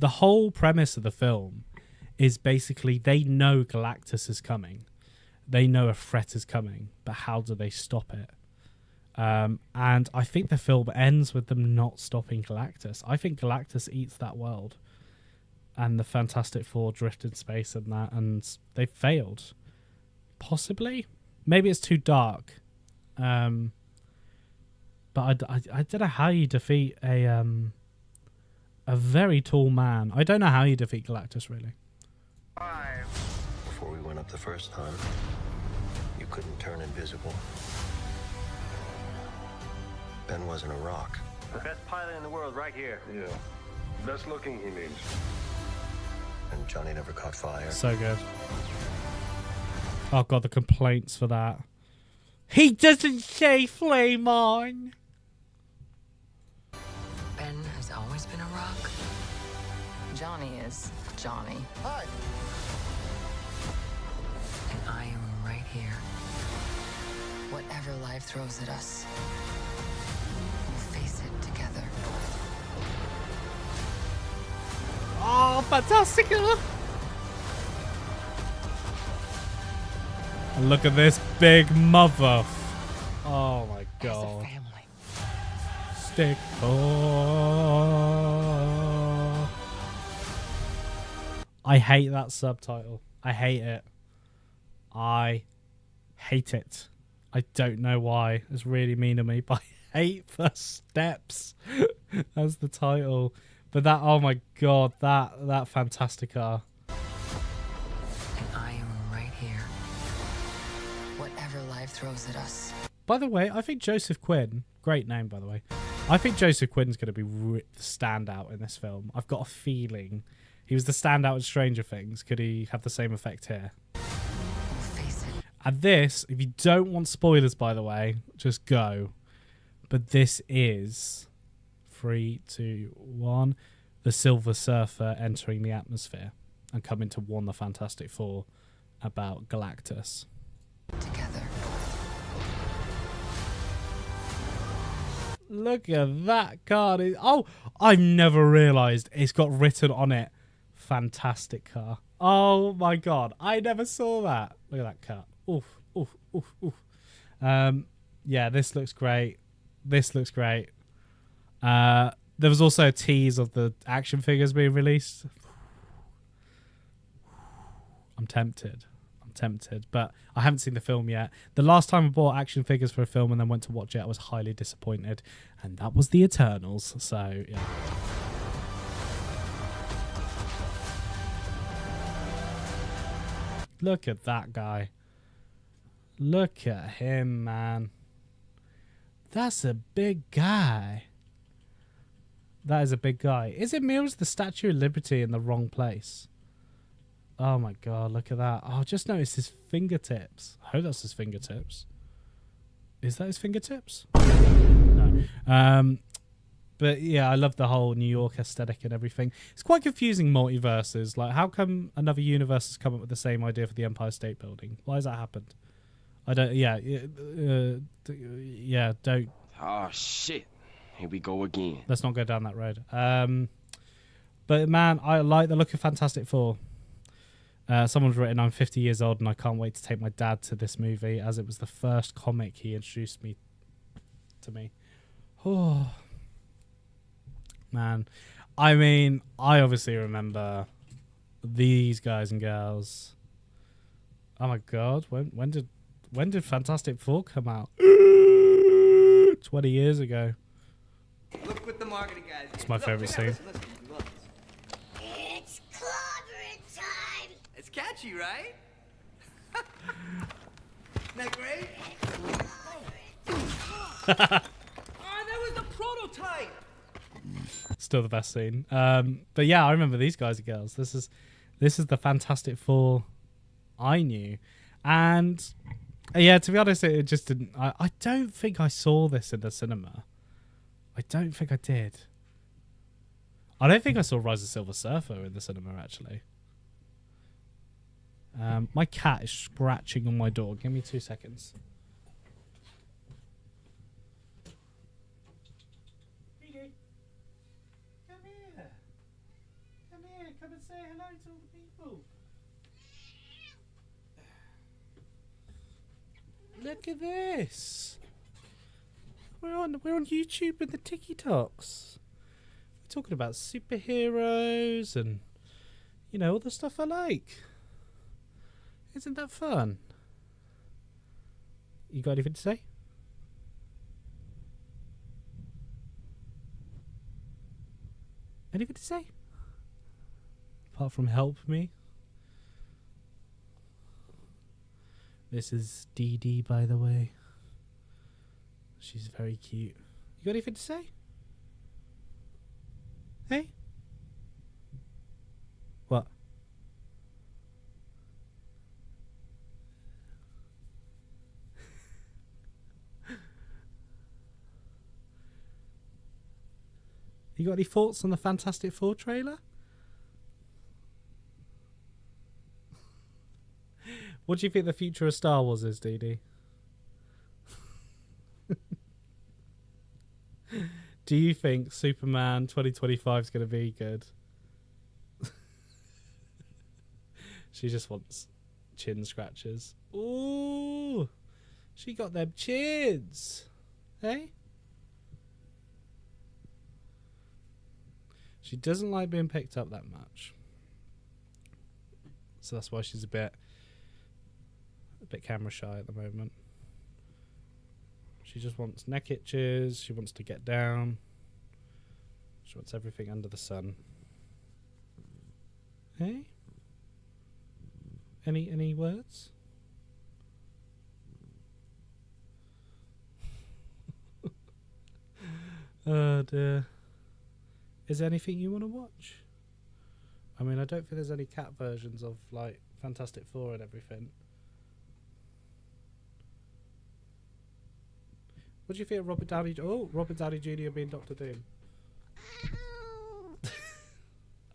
whole premise of the film is basically they know Galactus is coming. They know a threat is coming, but how do they stop it? And I think the film ends with them not stopping Galactus. I think Galactus eats that world. And the Fantastic Four drift in space and that, and they failed. Possibly? Maybe it's too dark. But I don't know how you defeat a very tall man. I don't know how you defeat Galactus, really. Before we went up the first time, you couldn't turn invisible. Ben wasn't a rock. The best pilot in the world right here. Yeah. Best looking, he means. And Johnny never caught fire. So good. Oh, God, the complaints for that. He doesn't say flame on. Ben has always been a rock. Johnny is Johnny. Hi. And I am right here. Whatever life throws at us, we'll face it together. Oh, fantastic! And look at this big mother. Oh my God. As a family. Stick. Oh. I hate that subtitle. I hate it. I hate it. I don't know why. It's really mean of me, but I hate the steps as the title. But that, oh my God, that Fantastica. And I am right here. Whatever life throws at us. By the way, I think Joseph Quinn, great name by the way, I think Joseph Quinn's going to be the standout in this film. I've got a feeling he was the standout in Stranger Things. Could he have the same effect here? And this, if you don't want spoilers, by the way, just go. But this is 3, 2, 1. The Silver Surfer entering the atmosphere and coming to warn the Fantastic Four about Galactus. Together. Look at that card. Oh, I've never realised it's got written on it, Fantastic Car. Oh my God, I never saw that. Look at that car. Oof, oof, oof, oof. Yeah, this looks great. This looks great. There was also a tease of the action figures being released. I'm tempted, but I haven't seen the film yet. The last time I bought action figures for a film and then went to watch it, I was highly disappointed, and that was the Eternals. So yeah. Look at that guy. Look at him, man. That's a big guy. That is a big guy. Is it me or is the Statue of Liberty in the wrong place? Oh my God, look at that. Oh, just noticed his fingertips. I hope that's his fingertips. Is that his fingertips? No. But yeah, I love the whole New York aesthetic and everything. It's quite confusing, multiverses. Like, how come another universe has come up with the same idea for the Empire State Building? Why has that happened? I don't, don't. Oh, shit. Here we go again. Let's not go down that road. But man, I like the look of Fantastic Four. Someone's written, I'm 50 years old and I can't wait to take my dad to this movie as it was the first comic he introduced me to me. Oh, man. I mean, I obviously remember these guys and girls. Oh my God, when did Fantastic Four come out? 20 years ago. Look what the marketing guys. It's my favorite scene. Listen. It's clobbering time. It's catchy, right? Isn't that great? Oh, that was the prototype. Still the best scene. But yeah, I remember these guys and girls. This is the Fantastic Four I knew. And yeah, to be honest, it just didn't. I don't think I saw this in the cinema. I don't think I did. I don't think I saw Rise of Silver Surfer in the cinema, actually. My cat is scratching on my door. Give me 2 seconds. Come here. Come here. Come and say hello to all the people. Look at this. We're on YouTube with the TikToks. We're talking about superheroes and, you know, all the stuff I like. Isn't that fun? You got anything to say? Anything to say? Apart from help me? This is Dee Dee, by the way. She's very cute. You got anything to say? Hey? What? You got any thoughts on the Fantastic Four trailer? What do you think the future of Star Wars is, Dee Dee? Do you think Superman 2025 is going to be good? She just wants chin scratches. Ooh, she got them chins. Hey? She doesn't like being picked up that much. So that's why she's a bit camera shy at the moment. She just wants neck itches. She wants to get down. She wants everything under the sun. Hey? Any words? Oh dear. Is there anything you want to watch? I mean, I don't think there's any cat versions of like Fantastic Four and everything. What do you think of Robert Downey? Oh, Robert Downey Jr. being Dr. Doom.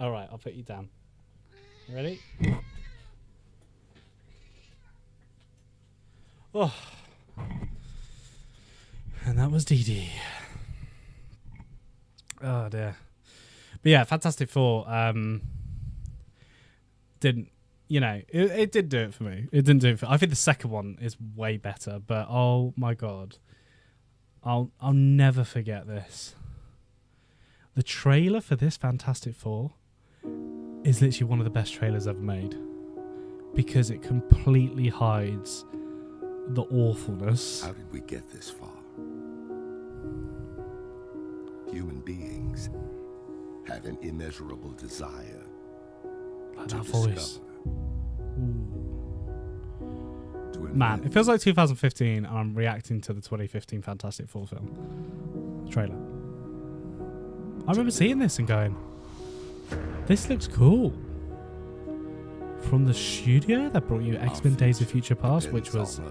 All right, I'll put you down. You ready? Oh, and that was Dee Dee. Oh dear. But yeah, Fantastic Four didn't, you know, it did do it for me. It didn't do it for. I think the second one is way better, but oh my god. I'll never forget this. The trailer for this Fantastic Four is literally one of the best trailers ever made because it completely hides the awfulness. How did we get this far? Human beings have an immeasurable desire like to that discover. Voice. Man, it feels like 2015 and I'm reacting to the 2015 Fantastic Four film trailer. I remember seeing this and going, this looks cool. From the studio that brought you X-Men Days of Future Past, which was a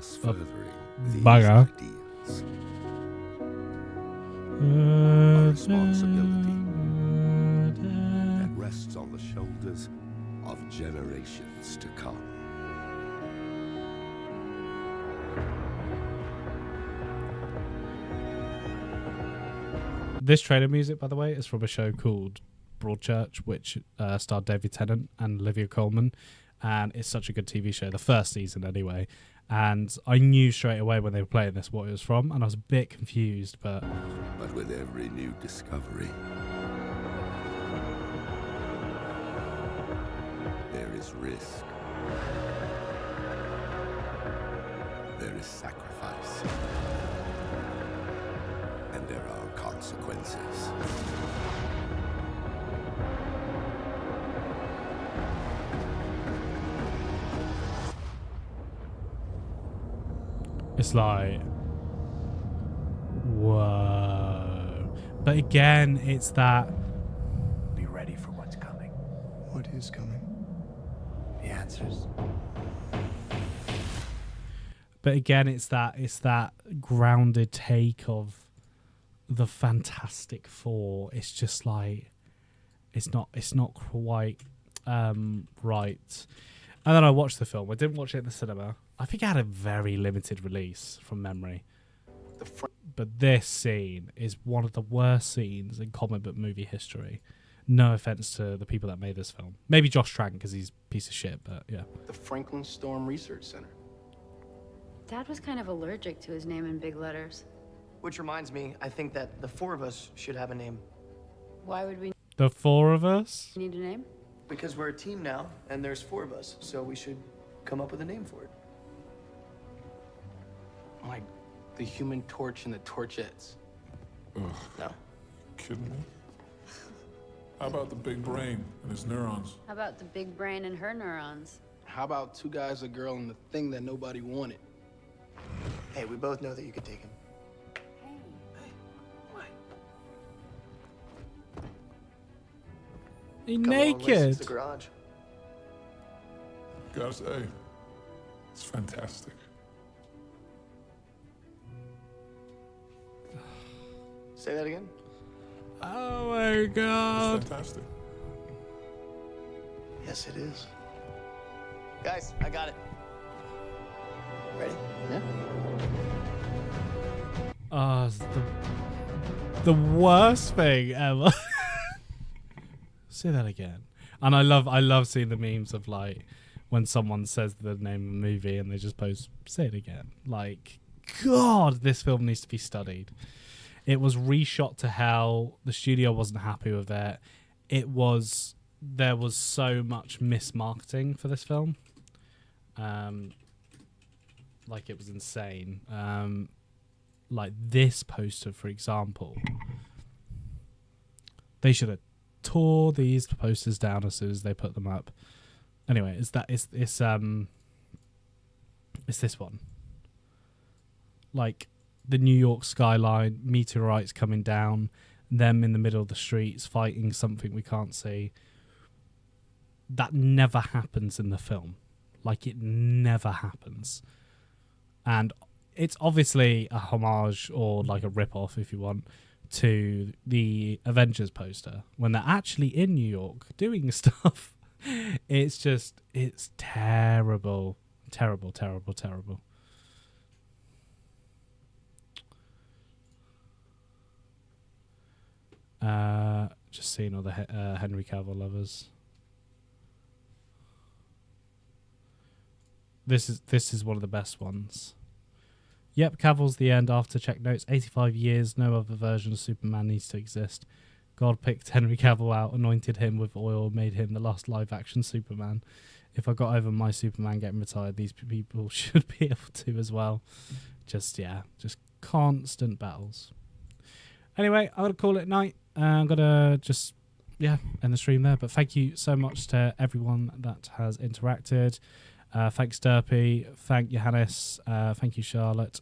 bugger. A responsibility that rests on the shoulders of generations to come. This trailer music, by the way, is from a show called Broadchurch, which starred David Tennant and Olivia Colman, and it's such a good TV show, the first season anyway. And I knew straight away when they were playing this what it was from, and I was a bit confused, but with every new discovery, there is risk. There is sacrifice. And there are consequences. It's like, whoa. But again, it's that. Be ready for what's coming. What is coming? The answers. But again, it's that grounded take of the Fantastic Four. It's just like, it's not quite right. And then I watched the film. I didn't watch it in the cinema. I think it had a very limited release from memory. But this scene is one of the worst scenes in comic book movie history. No offense to the people that made this film. Maybe Josh Trank, because he's a piece of shit, but yeah. The Franklin Storm Research Center. Dad was kind of allergic to his name in big letters. Which reminds me, I think that the four of us should have a name. Why would we The four of us? need a name? Because we're a team now, and there's four of us, so we should come up with a name for it. Like the Human Torch and the Torchettes. Ugh. No. Kidding me? How about the big brain and his neurons? How about the big brain and her neurons? How about two guys, a girl, and the thing that nobody wanted? Hey, we both know that you could take him. He Come on, Liz, naked. it's the garage. Gotta say, it's fantastic. Say that again? Oh my god. It's fantastic. Yes, it is. Guys, I got it. Ready? Yeah. Oh, it's the worst thing ever. Say that again. And I love seeing the memes of like when someone says the name of a movie and they just post, say it again. Like, God, this film needs to be studied. It was reshot to hell. The studio wasn't happy with it. There was so much mismarketing for this film. Like, it was insane. Like this poster, for example. They should have tore these posters down as soon as they put them up. Anyway, it's this one. Like the New York skyline, meteorites coming down, them in the middle of the streets fighting something we can't see. That never happens in the film. Like, it never happens. And it's obviously a homage or like a rip-off, if you want, to the Avengers poster when they're actually in New York doing stuff. It's terrible. Terrible, terrible, terrible. Just seeing all the Henry Cavill lovers. This is one of the best ones. Yep, Cavill's the end after check notes. 85 years, no other version of Superman needs to exist. God picked Henry Cavill out, anointed him with oil, made him the last live-action Superman. If I got over my Superman getting retired, these people should be able to as well. Just constant battles. Anyway, I'm going to call it night. I'm going to just, end the stream there. But thank you so much to everyone that has interacted. Thanks, Derpy. Thank Johannes. Thank you, Charlotte.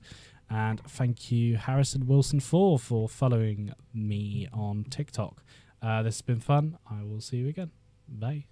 And thank you, Harrison Wilson 4, for following me on TikTok. This has been fun. I will see you again. Bye.